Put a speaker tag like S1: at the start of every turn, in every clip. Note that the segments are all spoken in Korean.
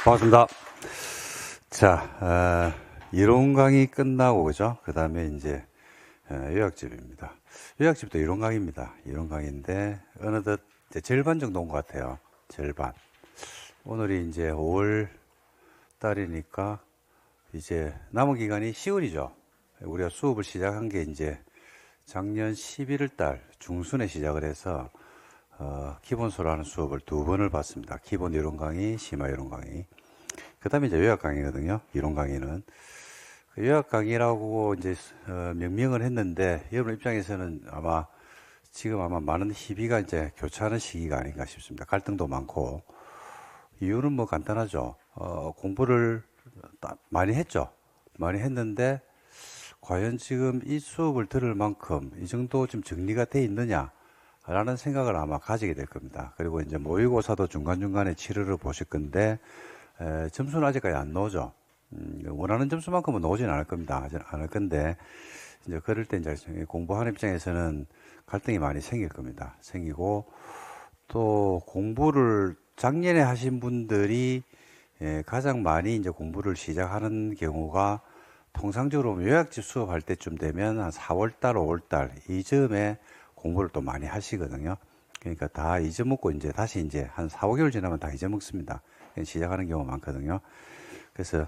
S1: 반갑습니다. 자, 이론 강의 끝나고, 그죠? 그 다음에 이제, 요약집입니다. 요약집도 이론 강의입니다. 이론 강의인데, 어느덧 이제 절반 정도 온 것 같아요. 절반. 오늘이 이제 5월 달이니까, 이제 남은 기간이 10월이죠. 우리가 수업을 시작한 게 이제 작년 11월 달 중순에 시작을 해서, 기본서로 하는 수업을 2번을 봤습니다. 기본 이론 강의, 심화 이론 강의. 그 다음에 이제 요약 강의거든요. 이론 강의는. 요약 강의라고 이제, 명명을 했는데, 여러분 입장에서는 지금 아마 많은 희비가 이제 교차하는 시기가 아닌가 싶습니다. 갈등도 많고. 이유는 뭐 간단하죠. 공부를 많이 했죠. 많이 했는데, 과연 지금 이 수업을 들을 만큼 이 정도 좀 정리가 돼 있느냐? 라는 생각을 아마 가지게 될 겁니다. 그리고 이제 모의고사도 중간중간에 치르러 보실 건데, 점수는 아직까지 안 나오죠. 원하는 점수만큼은 나오진 않을 겁니다. 않을 건데, 이제 그럴 때 이제 공부하는 입장에서는 갈등이 많이 생길 겁니다. 생기고, 또 공부를 작년에 하신 분들이 가장 많이 이제 공부를 시작하는 경우가 통상적으로 요약집 수업할 때쯤 되면 한 4월달, 5월달 이쯤에 공부를 또 많이 하시거든요. 그러니까 다 잊어먹고 이제 다시 이제 한 4, 5개월 지나면 다 잊어먹습니다. 시작하는 경우가 많거든요. 그래서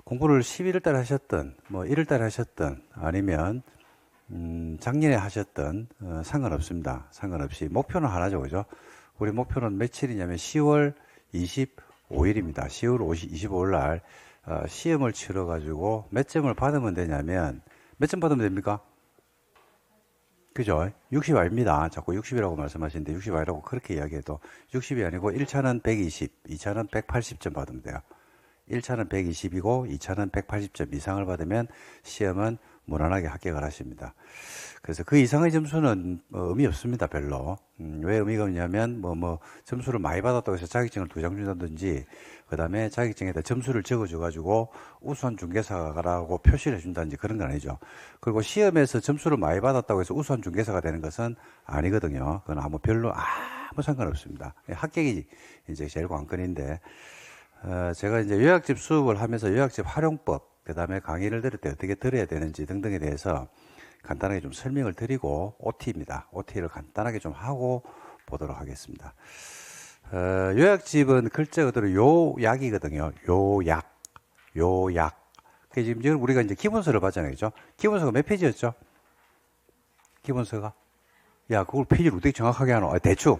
S1: 공부를 11월 달에 하셨든 뭐 1월 달에 하셨든 아니면 작년에 하셨든 상관없습니다. 상관없이 목표는 하나죠. 그죠? 우리 목표는 며칠이냐면 10월 25일입니다. 10월 25일 날 시험을 치러 가지고 몇 점을 받으면 되냐면 몇 점 받으면 됩니까? 그죠? 60 아닙니다. 자꾸 60이라고 말씀하시는데 60 아니라고 그렇게 이야기해도 60이 아니고 1차는 120, 2차는 180점 받으면 돼요. 1차는 120이고 2차는 180점 이상을 받으면 시험은 무난하게 합격을 하십니다. 그래서 그 이상의 점수는 의미 없습니다. 별로. 왜 의미가 없냐면 점수를 많이 받았다고 해서 자격증을 2장 준다든지 그 다음에 자격증에다 점수를 적어줘가지고 우수한 중개사라고 표시를 해준다든지 그런 건 아니죠. 그리고 시험에서 점수를 많이 받았다고 해서 우수한 중개사가 되는 것은 아니거든요. 그건 별로 아무 상관없습니다. 합격이 이제 제일 관건인데, 제가 이제 요약집 수업을 하면서 요약집 활용법, 그 다음에 강의를 들을 때 어떻게 들어야 되는지 등등에 대해서 간단하게 좀 설명을 드리고 OT입니다. OT를 간단하게 좀 하고 보도록 하겠습니다. 요약집은 글자 그대로 요약이거든요. 요약. 지금 우리가 이제 기본서를 봤잖아요. 그죠? 기본서가 몇 페이지였죠? 기본서가? 야, 그걸 페이지를 어떻게 정확하게 하노? 대충,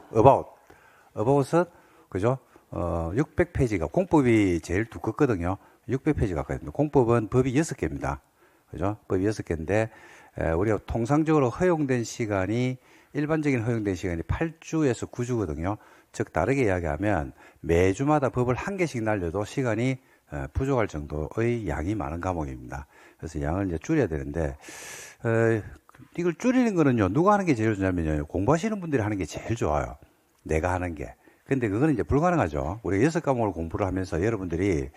S1: about은, 그죠? 600페이지가, 공법이 제일 두껍거든요. 600페이지 가까이 됩니다. 공법은 법이 6개입니다. 그죠? 법이 6개인데, 우리가 통상적으로 허용된 시간이, 일반적인 허용된 시간이 8주에서 9주거든요. 즉, 다르게 이야기하면 매주마다 법을 한 개씩 날려도 시간이 부족할 정도의 양이 많은 과목입니다. 그래서 양을 이제 줄여야 되는데, 이걸 줄이는 거는요, 누가 하는 게 제일 좋냐면요, 공부하시는 분들이 하는 게 제일 좋아요. 내가 하는 게. 근데 그거는 이제 불가능하죠. 우리가 6과목을 공부를 하면서 여러분들이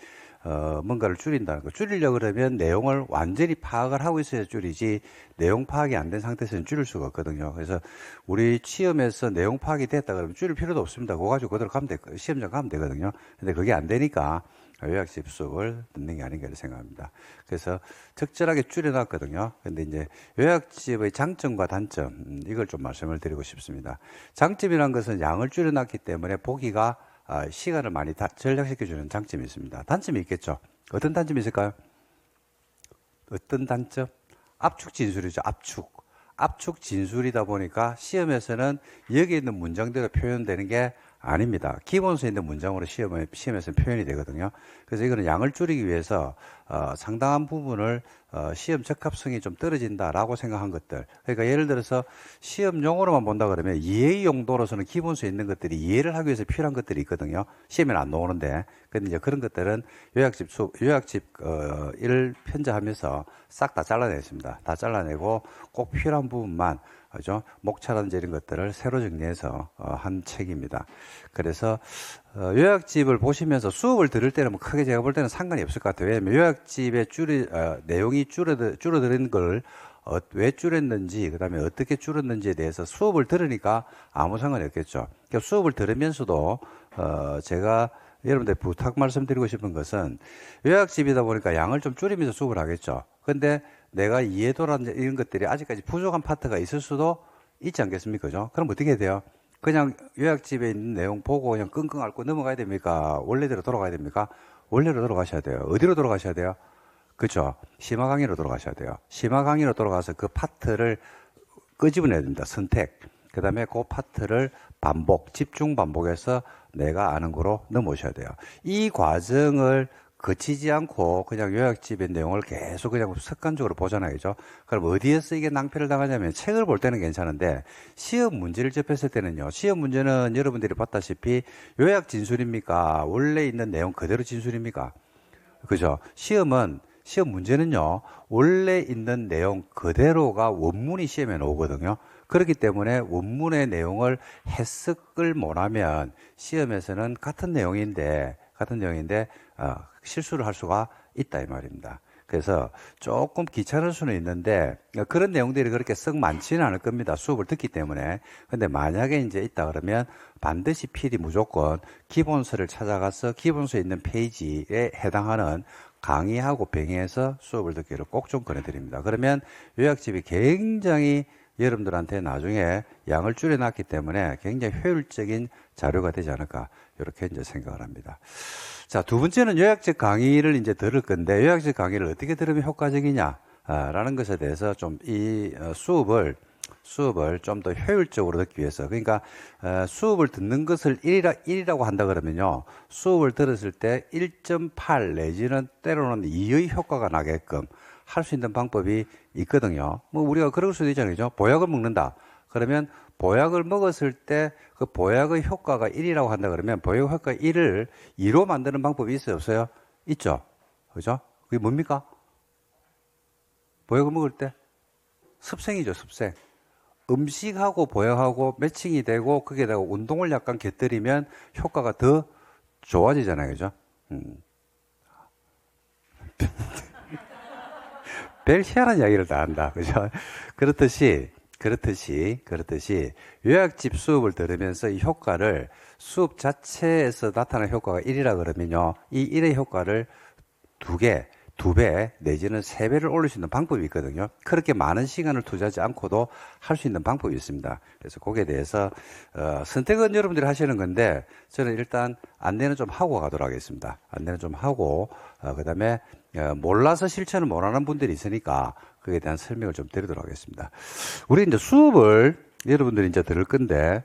S1: 뭔가를 줄인다는 거. 줄이려고 그러면 내용을 완전히 파악을 하고 있어야 줄이지, 내용 파악이 안 된 상태에서는 줄일 수가 없거든요. 그래서 우리 시험에서 내용 파악이 됐다 그러면 줄일 필요도 없습니다. 그거 가지고 그대로 시험장 가면 되거든요. 근데 그게 안 되니까 요약집 수업을 듣는 게 아닌가 생각합니다. 그래서 적절하게 줄여놨거든요. 근데 이제 요약집의 장점과 단점, 이걸 좀 말씀을 드리고 싶습니다. 장점이란 것은 양을 줄여놨기 때문에 보기가 시간을 많이 절약시켜주는 장점이 있습니다. 단점이 있겠죠. 어떤 단점이 있을까요? 어떤 단점? 압축 진술이죠. 압축 진술이다 보니까 시험에서는 여기 있는 문장대로 표현되는 게 아닙니다. 기본서에 있는 문장으로 시험에서는 표현이 되거든요. 그래서 이거는 양을 줄이기 위해서 상당한 부분을 시험 적합성이 좀 떨어진다라고 생각한 것들. 그러니까 예를 들어서 시험 용어로만 본다 그러면 이해 용도로서는 기본서에 있는 것들이 이해를 하기 위해서 필요한 것들이 있거든요. 시험에는 안 나오는데. 근데 이제 그런 것들은 요약집을 편집하면서 싹 다 잘라냈습니다. 다 잘라내고 꼭 필요한 부분만, 그죠? 목차라든지 이런 것들을 새로 정리해서 한 책입니다. 그래서 요약집을 보시면서 수업을 들을 때는 뭐 크게 제가 볼 때는 상관이 없을 것 같아요. 왜냐하면 요약집의 내용이 줄어드는 걸 왜 줄였는지, 그 다음에 어떻게 줄였는지에 대해서 수업을 들으니까 아무 상관이 없겠죠. 그러니까 수업을 들으면서도 제가 여러분들 부탁 말씀드리고 싶은 것은 요약집이다 보니까 양을 좀 줄이면서 수업을 하겠죠. 근데 내가 이해도라든지 이런 것들이 아직까지 부족한 파트가 있을 수도 있지 않겠습니까? 그죠? 그럼 어떻게 해야 돼요? 그냥 요약집에 있는 내용 보고 그냥 끙끙 앓고 넘어가야 됩니까? 원래대로 돌아가야 됩니까? 원래로 돌아가셔야 돼요. 어디로 돌아가셔야 돼요? 그죠? 심화 강의로 돌아가셔야 돼요. 심화 강의로 돌아가서 그 파트를 끄집어내야 됩니다. 선택. 그 다음에 그 파트를 반복, 집중 반복해서 내가 아는 거로 넘어오셔야 돼요. 이 과정을 거치지 않고 그냥 요약집의 내용을 계속 그냥 습관적으로 보잖아요. 그럼 어디에서 이게 낭패를 당하냐면 책을 볼 때는 괜찮은데 시험 문제를 접했을 때는요. 시험 문제는 여러분들이 봤다시피 요약 진술입니까? 원래 있는 내용 그대로 진술입니까? 그죠? 시험 문제는요, 원래 있는 내용 그대로가 원문이 시험에 나오거든요. 그렇기 때문에 원문의 내용을 해석을 못하면 시험에서는 같은 내용인데, 실수를 할 수가 있다, 이 말입니다. 그래서 조금 귀찮을 수는 있는데, 그런 내용들이 그렇게 썩 많지는 않을 겁니다. 수업을 듣기 때문에. 근데 만약에 이제 있다 그러면 반드시 필히 무조건 기본서를 찾아가서 기본서에 있는 페이지에 해당하는 강의하고 병행해서 수업을 듣기를 꼭 좀 권해드립니다. 그러면 요약집이 굉장히 여러분들한테 나중에 양을 줄여놨기 때문에 굉장히 효율적인 자료가 되지 않을까 이렇게 이제 생각을 합니다. 자, 두 번째는 요약집 강의를 이제 들을 건데 요약집 강의를 어떻게 들으면 효과적이냐 라는 것에 대해서 좀 이 수업을 좀 더 효율적으로 듣기 위해서 그러니까 수업을 듣는 것을 1이라고 한다 그러면요 수업을 들었을 때 1.8 내지는 때로는 2의 효과가 나게끔 할 수 있는 방법이 있거든요. 뭐 우리가 그럴 수도 있잖아요. 보약을 먹는다 그러면 보약을 먹었을 때 그 보약의 효과가 1이라고 한다 그러면 보약 효과 1을 2로 만드는 방법이 있어요 없어요? 있죠. 그죠? 그게 뭡니까? 보약을 먹을 때 습생이죠. 습생. 음식하고 보약하고 매칭이 되고 거기에다가 운동을 약간 곁들이면 효과가 더 좋아지잖아요. 그죠? 별 희한한 이야기를 다 한다. 그죠? 그렇듯이 요약집 수업을 들으면서 이 효과를 수업 자체에서 나타나는 효과가 1이라 그러면요. 이 1의 효과를 두 배 내지는 3배를 올릴 수 있는 방법이 있거든요. 그렇게 많은 시간을 투자하지 않고도 할 수 있는 방법이 있습니다. 그래서 거기에 대해서 선택은 여러분들이 하시는 건데 저는 일단 안내는 좀 하고 가도록 하겠습니다. 안내는 좀 하고 그다음에 몰라서 실천을 못하는 분들이 있으니까 그에 대한 설명을 좀 드리도록 하겠습니다. 우리 이제 수업을 여러분들이 이제 들을 건데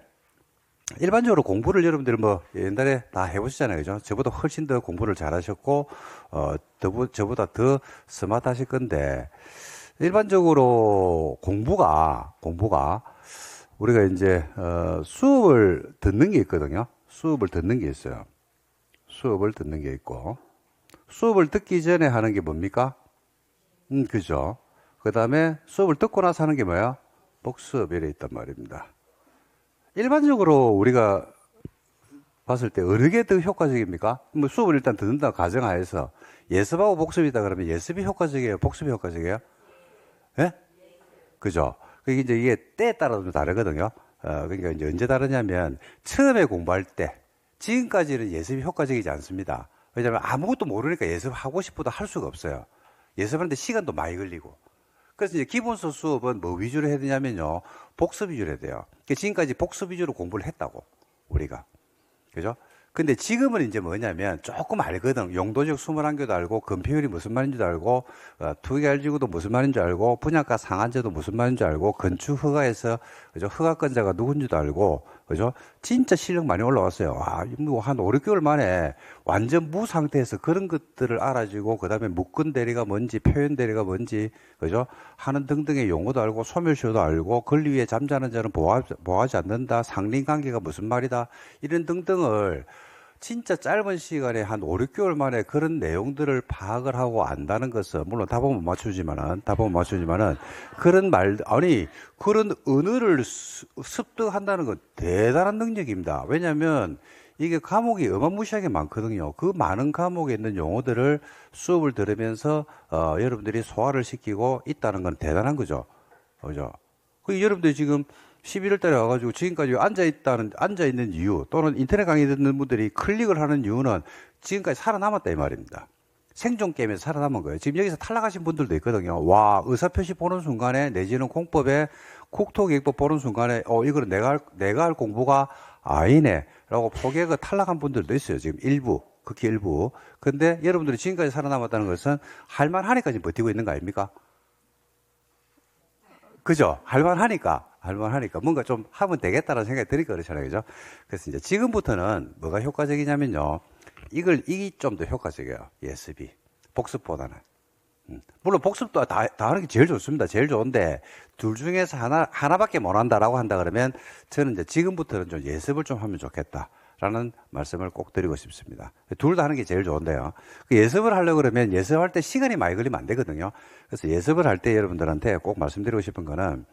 S1: 일반적으로 공부를 여러분들 뭐 옛날에 다 해보시잖아요. 그죠? 저보다 훨씬 더 공부를 잘하셨고, 저보다 더 스마트하실 건데, 일반적으로 공부가, 우리가 이제, 수업을 듣는 게 있거든요. 수업을 듣는 게 있어요. 수업을 듣는 게 있고, 수업을 듣기 전에 하는 게 뭡니까? 그죠? 그 다음에 수업을 듣고 나서 하는 게 뭐야? 복습, 이래 있단 말입니다. 일반적으로 우리가 봤을 때 어느 게 더 효과적입니까? 뭐 수업을 일단 듣는다 가정하에서 예습하고 복습이다 그러면 예습이 효과적이에요? 복습이 효과적이에요? 예? 그죠? 그게 이제 이게 때에 따라 좀 다르거든요. 그러니까 이제 언제 다르냐면 처음에 공부할 때 지금까지는 예습이 효과적이지 않습니다. 왜냐하면 아무것도 모르니까 예습하고 싶어도 할 수가 없어요. 예습하는데 시간도 많이 걸리고. 그래서 이제 기본서 수업은 뭐 위주로 해야 되냐면요. 복습 위주로 해야 돼요. 그러니까 지금까지 복습 위주로 공부를 했다고, 우리가. 그죠? 근데 지금은 이제 뭐냐면 조금 알거든. 용도적 21개도 알고, 금피율이 무슨 말인지도 알고, 투기알지구도 무슨 말인지 알고, 분양가 상한제도 무슨 말인지 알고, 건축 허가에서, 그죠? 허가권자가 누군지도 알고, 그죠? 진짜 실력 많이 올라왔어요. 와, 한 5, 6개월 만에 완전 무 상태에서 그런 것들을 알아지고, 그 다음에 묶은 대리가 뭔지, 표현 대리가 뭔지, 그죠? 하는 등등의 용어도 알고, 소멸시효도 알고, 권리 위에 잠자는 자는 보호하지 않는다, 상린관계가 무슨 말이다, 이런 등등을 진짜 짧은 시간에 한 5, 6개월 만에 그런 내용들을 파악을 하고 안다는 것은, 물론 답은 못 맞추지만은, 그런 그런 언어를 습득한다는 건 대단한 능력입니다. 왜냐면, 이게 과목이 어마무시하게 많거든요. 그 많은 과목에 있는 용어들을 수업을 들으면서, 여러분들이 소화를 시키고 있다는 건 대단한 거죠. 그죠? 그 여러분들이 지금 11월 달에 와가지고 지금까지 앉아있는 이유, 또는 인터넷 강의 듣는 분들이 클릭을 하는 이유는 지금까지 살아남았다 이 말입니다. 생존 게임에서 살아남은 거예요. 지금 여기서 탈락하신 분들도 있거든요. 와, 의사표시 보는 순간에, 내지는 공법에 국토계획법 보는 순간에, 이거는 내가 할 공부가 아니네. 라고 포기하고 탈락한 분들도 있어요. 지금 일부, 극히 일부. 근데 여러분들이 지금까지 살아남았다는 것은 할만하니까 지금 버티고 있는 거 아닙니까? 그죠? 할만하니까 뭔가 좀 하면 되겠다는 생각이 드니까 그렇잖아요. 그죠? 그래서 이제 지금부터는 뭐가 효과적이냐면요. 이게 좀 더 효과적이에요. 예습이. 복습보다는. 물론 복습도 다 하는 게 제일 좋습니다. 제일 좋은데, 둘 중에서 하나밖에 못 한다라고 한다 그러면, 저는 이제 지금부터는 좀 예습을 좀 하면 좋겠다라는 말씀을 꼭 드리고 싶습니다. 둘 다 하는 게 제일 좋은데요. 그 예습을 하려고 그러면 예습할 때 시간이 많이 걸리면 안 되거든요. 그래서 예습을 할 때 여러분들한테 꼭 말씀드리고 싶은 거는,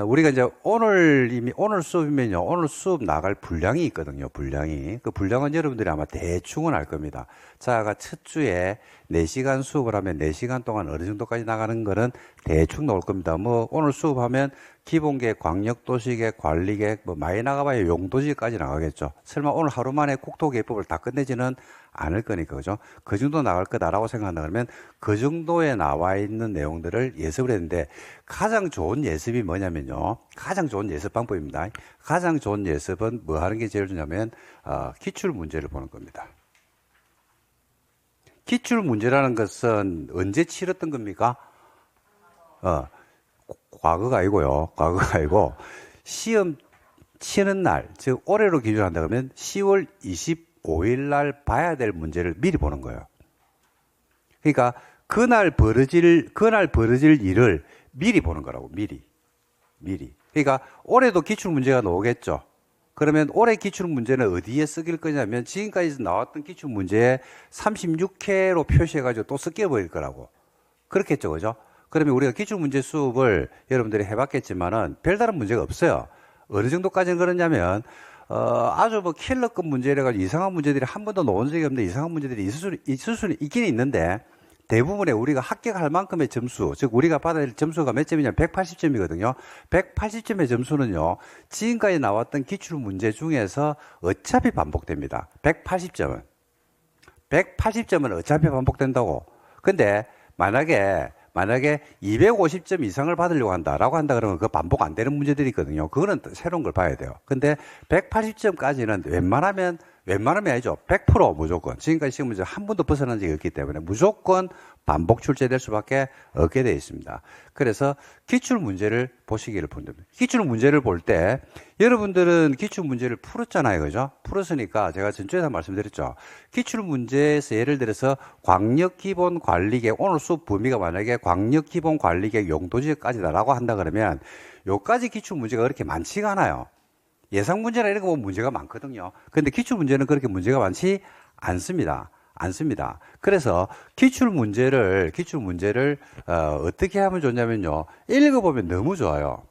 S1: 우리가 이제 오늘 수업이면요. 오늘 수업 나갈 분량이 있거든요. 분량이. 그 분량은 여러분들이 아마 대충은 알 겁니다. 자가 첫 주에 4시간 수업을 하면 4시간 동안 어느 정도까지 나가는 거는 대충 나올 겁니다. 뭐 오늘 수업하면 기본계획, 광역도시계획, 관리계획, 뭐 많이 나가봐야 용도지까지 나가겠죠. 설마 오늘 하루 만에 국토계획법을 다 끝내지는 않을 거니까, 그죠? 그 정도 나갈 거다라고 생각한다 그러면 그 정도에 나와 있는 내용들을 예습을 했는데, 가장 좋은 예습이 뭐냐면요. 가장 좋은 예습 방법입니다. 가장 좋은 예습은 뭐 하는 게 제일 좋냐면, 기출 문제를 보는 겁니다. 기출 문제라는 것은 언제 치렀던 겁니까? 과거가 아니고요. 과거가 아니고, 시험 치는 날, 즉, 올해로 기준한다 그러면 10월 25일 날 봐야 될 문제를 미리 보는 거예요. 그러니까, 그날 벌어질 일을 미리 보는 거라고, 미리. 그러니까, 올해도 기출 문제가 나오겠죠. 그러면 올해 기출 문제는 어디에 쓰길 거냐면, 지금까지 나왔던 기출 문제에 36회로 표시해가지고 또 섞여버릴 거라고. 그렇겠죠, 그죠? 그러면 우리가 기출 문제 수업을 여러분들이 해봤겠지만은 별다른 문제가 없어요. 어느 정도까지는 그러냐면, 아주 뭐 킬러급 문제래가지고 이상한 문제들이 한 번도 나온 적이 없는데 이상한 문제들이 있을 수는 있긴 있는데, 대부분의 우리가 합격할 만큼의 점수, 즉 우리가 받아야 될 점수가 몇 점이냐면 180점이거든요. 180점의 점수는요, 지금까지 나왔던 기출 문제 중에서 어차피 반복됩니다. 180점은 어차피 반복된다고. 근데 만약에 250점 이상을 받으려고 한다라고 한다 그러면 그 반복 안 되는 문제들이 있거든요. 그거는 새로운 걸 봐야 돼요. 근데 180점까지는 웬만하면 아니죠. 100% 무조건. 지금까지 시험 문제 한 번도 벗어난 적이 없기 때문에 무조건 반복 출제될 수밖에 없게 되어 있습니다. 그래서 기출 문제를 보시기를 본답니다. 기출 문제를 볼 때 여러분들은 기출 문제를 풀었잖아요. 그죠? 풀었으니까 제가 전주에서 말씀드렸죠. 기출 문제에서 예를 들어서 광역기본관리계획, 오늘 수업 범위가 만약에 광역기본관리계획 용도지역까지다라고 한다 그러면 요까지 기출 문제가 그렇게 많지가 않아요. 예상 문제나 이런 거 보면 문제가 많거든요. 근데 기출 문제는 그렇게 문제가 많지 않습니다. 그래서 기출 문제를 어떻게 하면 좋냐면요. 읽어보면 너무 좋아요.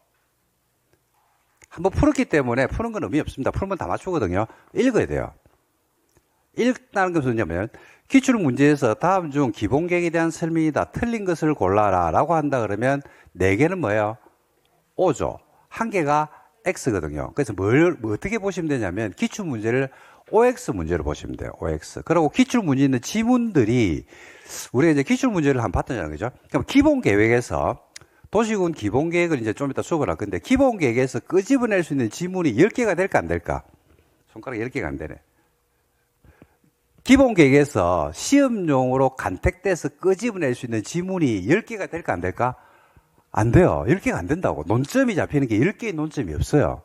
S1: 한번 풀었기 때문에 푸는 건 의미 없습니다. 풀면 다 맞추거든요. 읽어야 돼요. 읽다는 것은 뭐냐면, 기출 문제에서 다음 중 기본계획에 대한 설명이다. 틀린 것을 골라라. 라고 한다 그러면 4개는 뭐예요? O죠. 1개가 X거든요. 그래서 어떻게 보시면 되냐면, 기출 문제를 OX 문제로 보시면 돼요. OX. 그리고 기출 문제에 있는 지문들이, 우리가 이제 기출 문제를 한번 봤잖아요. 그죠? 그럼 기본계획에서, 도시군 기본계획을 이제 좀 이따 수업을 할 건데, 기본계획에서 끄집어낼 수 있는 지문이 10개가 될까 안 될까? 손가락 10개가 안 되네. 기본계획에서 시험용으로 간택돼서 끄집어낼 수 있는 지문이 10개가 될까 안 될까? 안 돼요. 10개가 안 된다고. 논점이 잡히는 게 10개의 논점이 없어요.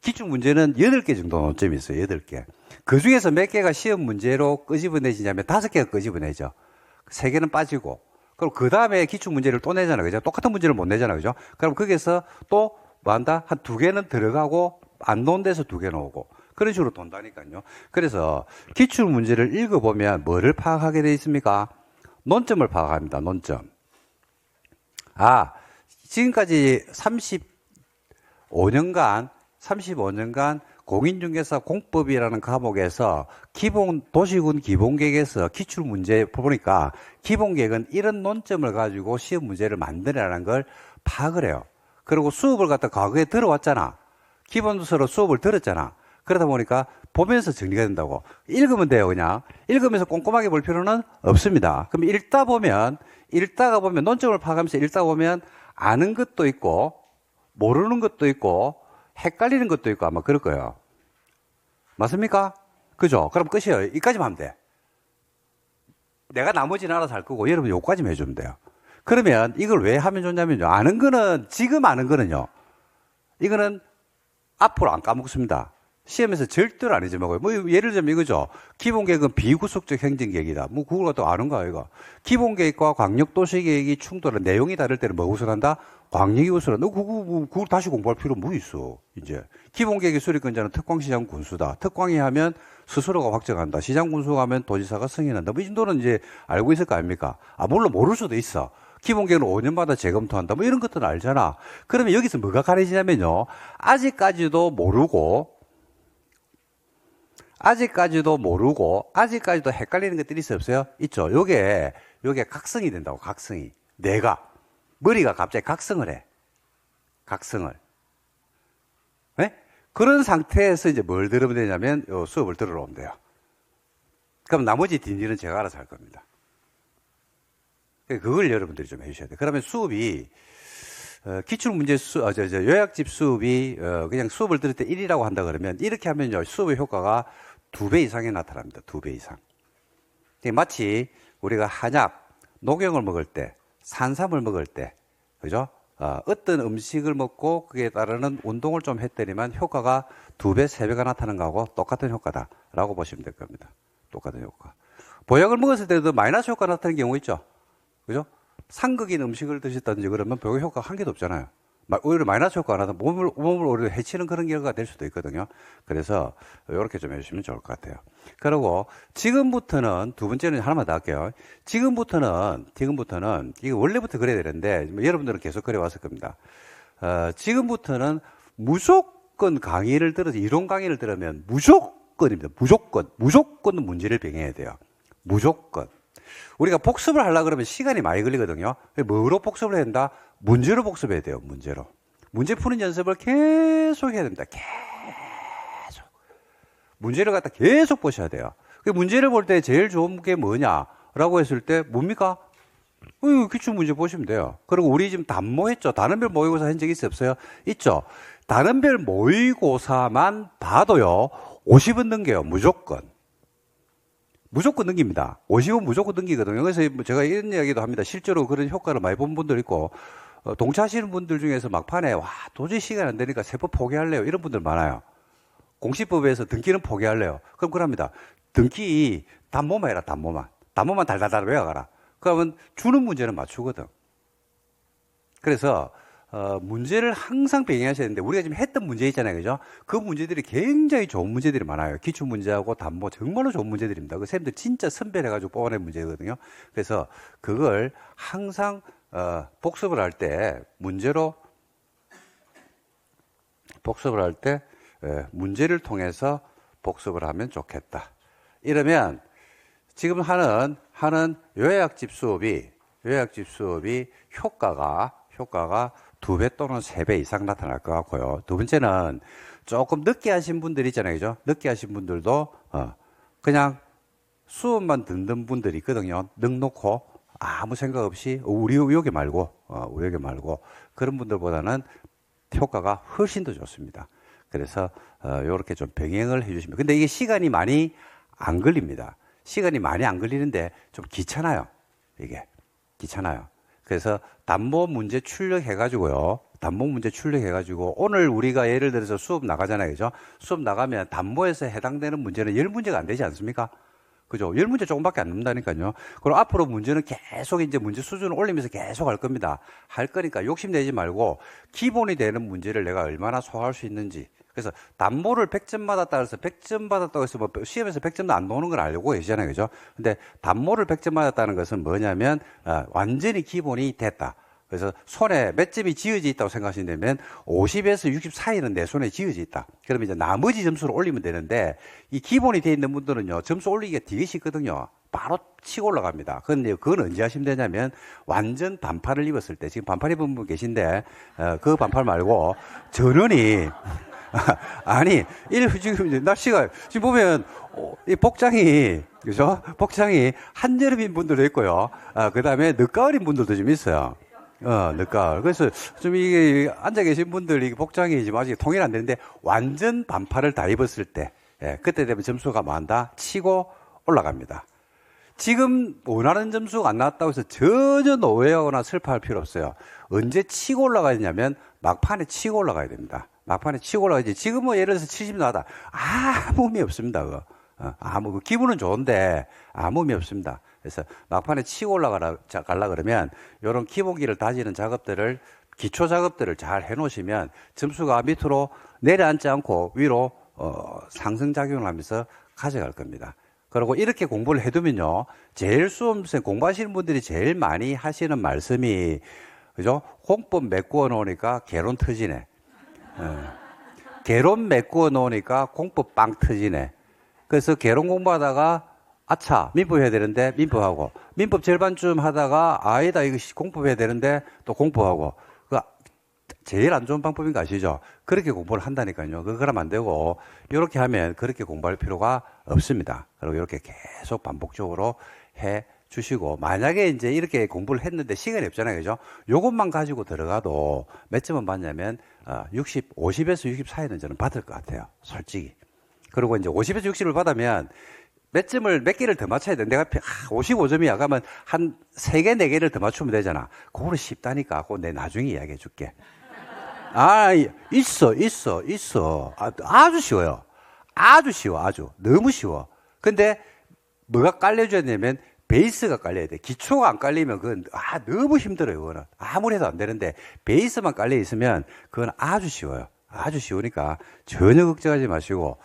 S1: 기출 문제는 8개 정도 논점이 있어요. 8개. 그 중에서 몇 개가 시험 문제로 끄집어내지냐면 5개가 끄집어내죠. 3개는 빠지고. 그럼 그 다음에 기출 문제를 또 내잖아요. 그죠? 똑같은 문제를 못 내잖아요. 그죠? 그럼 거기에서 또 뭐 한다? 한 2개는 들어가고 안 놓은 데서 2개 나오고. 그런 식으로 돈다니까요. 그래서 기출 문제를 읽어보면 뭐를 파악하게 돼 있습니까? 논점을 파악합니다. 논점. 지금까지 35년간 공인중개사 공법이라는 과목에서 도시군 기본계획에서 기출 문제 보니까 기본계획은 이런 논점을 가지고 시험 문제를 만드라는 걸 파악을 해요. 그리고 수업을 갖다 과거에 들어왔잖아. 기본서로 수업을 들었잖아. 그러다 보니까 보면서 정리가 된다고. 읽으면 돼요, 그냥. 읽으면서 꼼꼼하게 볼 필요는 없습니다. 그럼 읽다가 보면, 논점을 파악하면서 읽다 보면 아는 것도 있고, 모르는 것도 있고, 헷갈리는 것도 있고 아마 그럴 거예요. 맞습니까? 그죠? 그럼 끝이에요. 이까지만 하면 돼. 내가 나머지는 알아서 할 거고, 여러분 요까지만 해주면 돼요. 그러면 이걸 왜 하면 좋냐면요. 아는 거는, 지금 아는 거는요. 이거는 앞으로 안 까먹습니다. 시험에서 절대로 안 잊어먹어요. 뭐, 예를 들면 이거죠. 기본계획은 비구속적 행정계획이다. 뭐, 그걸 갖다 아는 거야, 이거. 기본계획과 광역도시계획이 충돌한 내용이 다를 때는 뭐 우선한다? 광역이 우선한다. 그걸 다시 공부할 필요 뭐 있어, 이제. 기본계획의 수립권자는 특광시장 군수다. 특광이 하면 스스로가 확정한다. 시장 군수가 하면 도지사가 승인한다. 뭐, 이 정도는 이제 알고 있을 거 아닙니까? 물론 모를 수도 있어. 기본계획은 5년마다 재검토한다. 뭐, 이런 것들은 알잖아. 그러면 여기서 뭐가 가려지냐면요. 아직까지도 모르고, 아직까지도 헷갈리는 것들이 있어요, 없어요? 있죠. 요게 각성이 된다고, 각성이. 머리가 갑자기 각성을 해. 각성을. 네? 그런 상태에서 이제 뭘 들으면 되냐면, 요 수업을 들으러 오면 돼요. 그럼 나머지 뒷일은 제가 알아서 할 겁니다. 그걸 여러분들이 좀 해주셔야 돼요. 그러면 수업이, 기출문제 요약집 수업이, 그냥 수업을 들을 때 1이라고 한다 그러면, 이렇게 하면요, 수업의 효과가 2배 이상이 나타납니다. 2배 이상. 마치 우리가 한약, 녹용을 먹을 때, 산삼을 먹을 때, 그죠? 어떤 음식을 먹고 그에 따르는 운동을 좀 했더니만 효과가 2배, 3배가 나타나는 거하고 똑같은 효과다라고 보시면 될 겁니다. 똑같은 효과. 보약을 먹었을 때도 마이너스 효과 나타나는 경우 있죠? 그죠? 상극인 음식을 드셨다든지 그러면 보약 효과가 한 개도 없잖아요. 오히려 마이너스 효과가 나서 몸을 오히려 해치는 그런 결과가 될 수도 있거든요. 그래서 이렇게 좀 해주시면 좋을 것 같아요. 그리고 지금부터는 두 번째는 하나만 더 할게요. 지금부터는 이거 원래부터 그래야 되는데 여러분들은 계속 그래 왔을 겁니다. 지금부터는 무조건 강의를 들어서 이론 강의를 들으면 무조건입니다. 무조건 문제를 병해야 돼요. 무조건. 우리가 복습을 하려고 그러면 시간이 많이 걸리거든요. 뭐로 복습을 해야 된다? 문제로 복습해야 돼요. 문제로. 문제 푸는 연습을 계속 해야 됩니다. 계속. 문제를 갖다 계속 보셔야 돼요. 문제를 볼 때 제일 좋은 게 뭐냐라고 했을 때 뭡니까? 기출 문제 보시면 돼요. 그리고 우리 지금 단모했죠. 다른별 모의고사 한 적 없어요? 있죠. 다른별 모의고사만 봐도요. 50은 넘겨요. 무조건 넘깁니다. 50은 무조건 넘기거든요. 그래서 제가 이런 이야기도 합니다. 실제로 그런 효과를 많이 본 분들 있고, 동차하시는 분들 중에서 막판에, 도저히 시간이 안 되니까 세법 포기할래요. 이런 분들 많아요. 공시법에서 등기는 포기할래요. 그럼 그럽니다. 등기 단모만 해라, 단모만. 단모만 달달달 외워가라. 그러면 주는 문제는 맞추거든. 그래서, 문제를 항상 병행하셔야 되는데, 우리가 지금 했던 문제 있잖아요. 그죠? 그 문제들이 굉장히 좋은 문제들이 많아요. 기출문제하고 단모, 정말로 좋은 문제들입니다. 그 쌤들 진짜 선별해가지고 뽑아낸 문제거든요. 그래서 그걸 항상, 복습을 할 때, 문제를 통해서 복습을 하면 좋겠다. 이러면, 지금 하는 요약집 수업이 효과가 2배 또는 3배 이상 나타날 것 같고요. 두 번째는 조금 늦게 하신 분들 있잖아요. 그죠? 늦게 하신 분들도, 그냥 수업만 듣는 분들이 있거든요. 넉놓고 아무 생각 없이, 우리 여기 말고, 그런 분들보다는 효과가 훨씬 더 좋습니다. 그래서, 요렇게 좀 병행을 해주시면. 근데 이게 시간이 많이 안 걸립니다. 시간이 많이 안 걸리는데 좀 귀찮아요. 이게. 귀찮아요. 그래서 단모 문제 출력해가지고요. 오늘 우리가 예를 들어서 수업 나가잖아요. 그죠? 수업 나가면 단모에서 해당되는 문제는 10문제가 안 되지 않습니까? 그죠? 10문제 조금밖에 안 남는다니까요. 그리고 앞으로 문제는 계속 이제 문제 수준을 올리면서 계속 할 겁니다. 할 거니까 욕심내지 말고 기본이 되는 문제를 내가 얼마나 소화할 수 있는지. 그래서 단모를 100점 받았다 그래서 100점 받았다고 해서 뭐 시험에서 100점도 안 나오는 걸 알고 계시잖아요. 그죠? 근데 단모를 100점 받았다는 것은 뭐냐면, 완전히 기본이 됐다. 그래서 손에 몇 점이 지어져 있다고 생각하시면 50에서 60 사이는 내 손에 지어져 있다. 그러면 이제 나머지 점수를 올리면 되는데, 이 기본이 돼 있는 분들은요, 점수 올리기가 되게 쉽거든요. 바로 치고 올라갑니다. 근데 그건 언제 하시면 되냐면 완전 반팔을 입었을 때, 지금 반팔 입은 분 계신데 그 반팔 말고 전원이 아니 지금 이제 날씨가 지금 보면 이 복장이 그죠? 복장이 한여름인 분들도 있고요. 그다음에 늦가을인 분들도 좀 있어요. 늦가을. 그래서 좀 이게 앉아 계신 분들 이 복장이 지금 아직 통일 안 되는데 완전 반팔을 다 입었을 때, 그때 되면 점수가 뭐한다? 치고 올라갑니다. 지금 원하는 점수가 안 나왔다고 해서 전혀 노예하거나 슬퍼할 필요 없어요. 언제 치고 올라가야 되냐면 막판에 치고 올라가야 됩니다. 막판에 치고 올라가야지. 지금 뭐 예를 들어서 70 나왔다. 아무 의미 없습니다. 그거. 기분은 좋은데 아무 의미 없습니다. 그래서 막판에 치고 올라가려 그러면 이런 기본기를 다지는 작업들을, 기초 작업들을 잘 해놓으시면 점수가 밑으로 내려앉지 않고 위로 상승작용을 하면서 가져갈 겁니다. 그리고 이렇게 공부를 해두면요, 제일 수험생 공부하시는 분들이 제일 많이 하시는 말씀이, 그죠? 공법 메꾸어 놓으니까 개론 터지네. 개론 메꾸어 놓으니까 공법 빵 터지네. 그래서 개론 공부하다가 아차 민법 해야 되는데 민법하고, 민법 절반쯤 하다가 아니다 이거 공법 해야 되는데 또 공법하고. 그 제일 안 좋은 방법인 거 아시죠? 그렇게 공부를 한다니까요. 그러면 안 되고, 이렇게 하면 그렇게 공부할 필요가 없습니다. 그리고 이렇게 계속 반복적으로 해 주시고, 만약에 이제 이렇게 공부를 했는데 시간이 없잖아요. 그죠? 요것만 가지고 들어가도 몇 점은 받냐면 50에서 60 사이는 저는 받을 것 같아요. 솔직히. 그리고 이제 50에서 60을 받으면 몇 개를 더 맞춰야 돼. 내가 55점이야. 그러면 한 3개, 4개를 더 맞추면 되잖아. 그거는 쉽다니까. 그거 내 나중에 이야기해 줄게. 있어. 아주 쉬워요. 아주 쉬워, 아주. 너무 쉬워. 근데 뭐가 깔려줘야 되냐면 베이스가 깔려야 돼. 기초가 안 깔리면 그건 너무 힘들어요. 그거는 아무리 해도 안 되는데 베이스만 깔려 있으면 그건 아주 쉬워요. 아주 쉬우니까 전혀 걱정하지 마시고,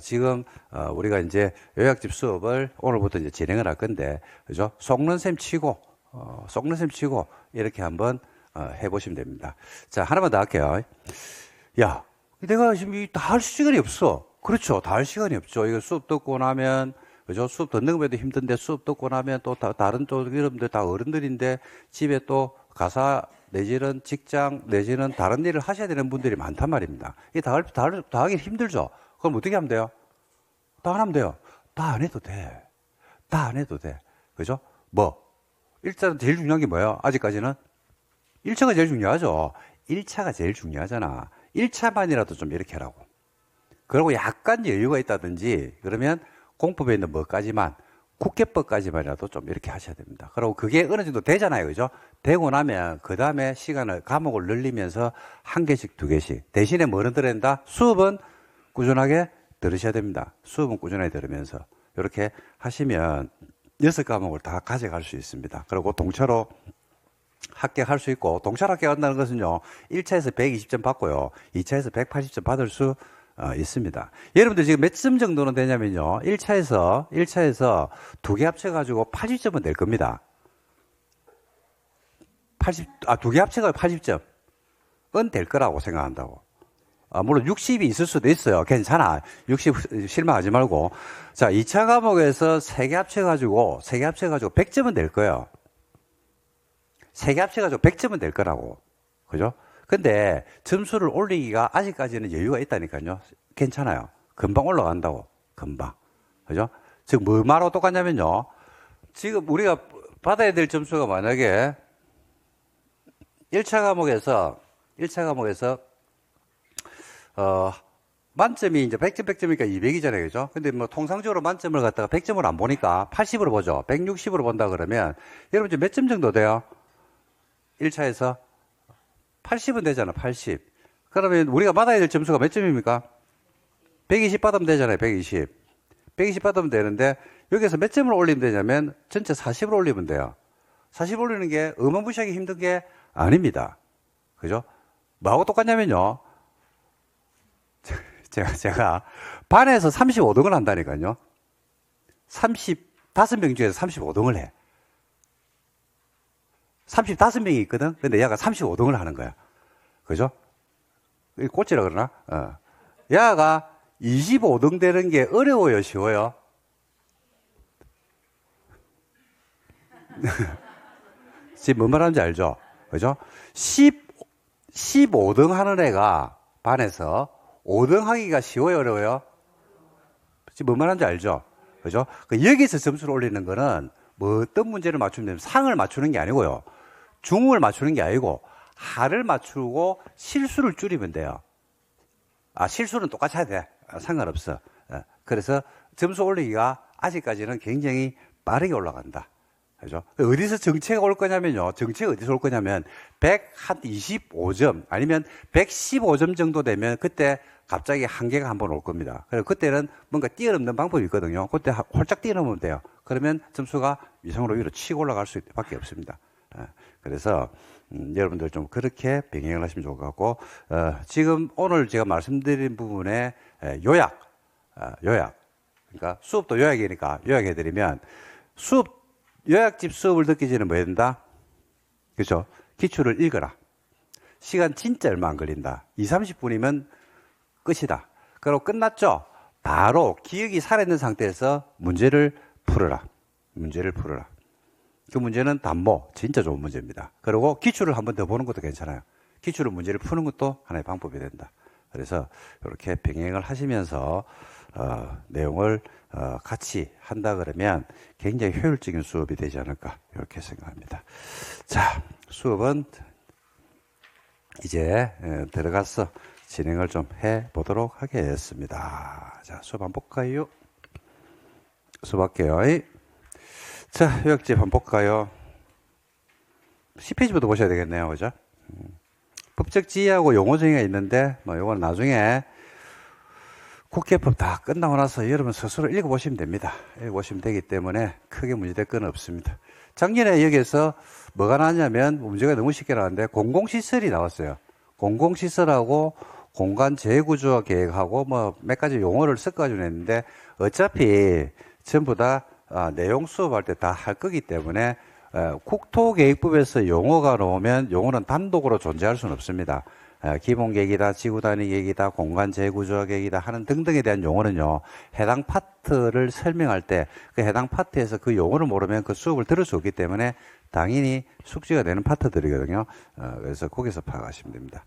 S1: 지금 우리가 이제 요약집 수업을 오늘부터 이제 진행을 할 건데, 그죠? 속는 셈 치고 이렇게 한번 해보시면 됩니다. 자, 하나만 더 할게요. 야, 내가 지금 다 할 시간이 없어. 그렇죠. 다 할 시간이 없죠. 이거 수업 듣고 나면, 그죠? 수업 듣는 것도 힘든데 수업 듣고 나면 또 다른 또 여러분들 다 어른들인데 집에 또 가사 내지는 직장 내지는 다른 일을 하셔야 되는 분들이 많단 말입니다. 이게 다 하기 힘들죠. 그럼 어떻게 하면 돼요? 다 안 하면 돼요. 다 안 해도 돼. 다 안 해도 돼. 그죠? 일단 제일 중요한 게 뭐예요? 아직까지는 1차가 제일 중요하죠. 1차가 제일 중요하잖아. 1차만이라도 좀 이렇게 하라고. 그리고 약간 여유가 있다든지 그러면 공법에 있는 뭐까지만, 국회법까지만이라도 좀 이렇게 하셔야 됩니다. 그리고 그게 어느 정도 되잖아요. 그죠? 되고 나면 그 다음에 과목을 늘리면서 1개씩 2개씩. 대신에 뭐는 들어야 된다? 수업은 꾸준하게 들으셔야 됩니다. 수업은 꾸준하게 들으면서 이렇게 하시면 6과목을 다 가져갈 수 있습니다. 그리고 동차로 합격할 수 있고, 동차로 합격한다는 것은요, 1차에서 120점 받고요, 2차에서 180점 받을 수 있습니다. 여러분들 지금 몇 점 정도는 되냐면요, 1차에서 2개 합쳐가지고 80점은 될 겁니다. 2개 합쳐가지고 80점은 될 거라고 생각한다고. 물론 60이 있을 수도 있어요. 괜찮아. 60 실망하지 말고. 자, 2차 과목에서 3개 합쳐가지고 100점은 될 거예요. 3개 합쳐가지고 100점은 될 거라고. 그죠? 근데 점수를 올리기가 아직까지는 여유가 있다니까요. 괜찮아요. 금방 올라간다고. 금방. 그죠? 즉, 뭐 말하고 똑같냐면요. 지금 우리가 받아야 될 점수가 만약에 1차 과목에서 만점이 이제 100점이니까 200이잖아요. 그죠? 근데 뭐 통상적으로 만점을 갖다가 100점을 안 보니까 80으로 보죠. 160으로 본다 그러면 여러분 이제 몇 점 정도 돼요? 1차에서 80은 되잖아. 80. 그러면 우리가 받아야 될 점수가 몇 점입니까? 120 받으면 되잖아요. 120 받으면 되는데 여기서 몇 점을 올리면 되냐면 전체 40으로 올리면 돼요. 40 올리는 게 어마무시하게 힘든 게 아닙니다. 그죠? 뭐하고 똑같냐면요, 제가 반에서 35등을 한다니까요. 35명 중에서 35등을 해. 35명이 있거든? 근데 얘가 35등을 하는 거야. 그죠? 꼴찌라 그러나? 얘가 25등 되는 게 어려워요, 쉬워요? 지금 뭔 말하는지 알죠? 그죠? 15등 하는 애가 반에서 5등 하기가 쉬워요, 어려워요? 지금 뭔 말하는지 알죠? 그죠? 여기서 점수를 올리는 거는 뭐 어떤 문제를 맞추면 되면 상을 맞추는 게 아니고요. 중을 맞추는 게 아니고 하를 맞추고 실수를 줄이면 돼요. 실수는 똑같이 해야 돼. 상관없어. 그래서 점수 올리기가 아직까지는 굉장히 빠르게 올라간다. 그죠? 어디서 정체가 올 거냐면요. 정체가 어디서 올 거냐면 125점 아니면 115점 정도 되면 그때 갑자기 한계가 한번 올 겁니다. 그래서 그때는 뭔가 뛰어넘는 방법이 있거든요. 그때 홀짝 뛰어넘으면 돼요. 그러면 점수가 위성으로 위로 치고 올라갈 수밖에 없습니다. 그래서 여러분들 좀 그렇게 병행을 하시면 좋을 것 같고 지금 오늘 제가 말씀드린 부분의 요약 그러니까 수업도 요약이니까 요약해드리면 요약집 수업을 듣기 전에 뭐 해야 된다? 그렇죠? 기출을 읽어라. 시간 진짜 얼마 안 걸린다. 30분이면 끝이다. 그리고 끝났죠? 바로 기억이 살아있는 상태에서 문제를 풀어라. 그 문제는 단모, 진짜 좋은 문제입니다. 그리고 기출을 한 번 더 보는 것도 괜찮아요. 기출을 문제를 푸는 것도 하나의 방법이 된다. 그래서 이렇게 병행을 하시면서 내용을 같이 한다 그러면 굉장히 효율적인 수업이 되지 않을까 이렇게 생각합니다. 자, 수업은 이제 들어가서 진행을 좀 해보도록 하겠습니다. 자, 수업 한번 볼까요? 수업할게요. 자, 요약집 한번 볼까요? 10페이지부터 보셔야 되겠네요. 그죠? 법적 지위하고 용어 정의가 있는데, 요건 나중에 국회법 다 끝나고 나서 여러분 스스로 읽어보시면 됩니다. 읽어보시면 되기 때문에 크게 문제될 건 없습니다. 작년에 여기에서 뭐가 나왔냐면, 문제가 너무 쉽게 나왔는데, 공공시설이 나왔어요. 공공시설하고 공간 재구조 계획하고 몇 가지 용어를 섞어가지고 냈는데, 어차피 전부 다 내용 수업할 때 다 할 거기 때문에 국토계획법에서 용어가 나오면 용어는 단독으로 존재할 수는 없습니다. 기본계획이다, 지구단위계획이다, 공간재구조계획이다 하는 등등에 대한 용어는요, 해당 파트를 설명할 때 그 해당 파트에서 그 용어를 모르면 그 수업을 들을 수 없기 때문에 당연히 숙지가 되는 파트들이거든요. 그래서 거기서 파악하시면 됩니다.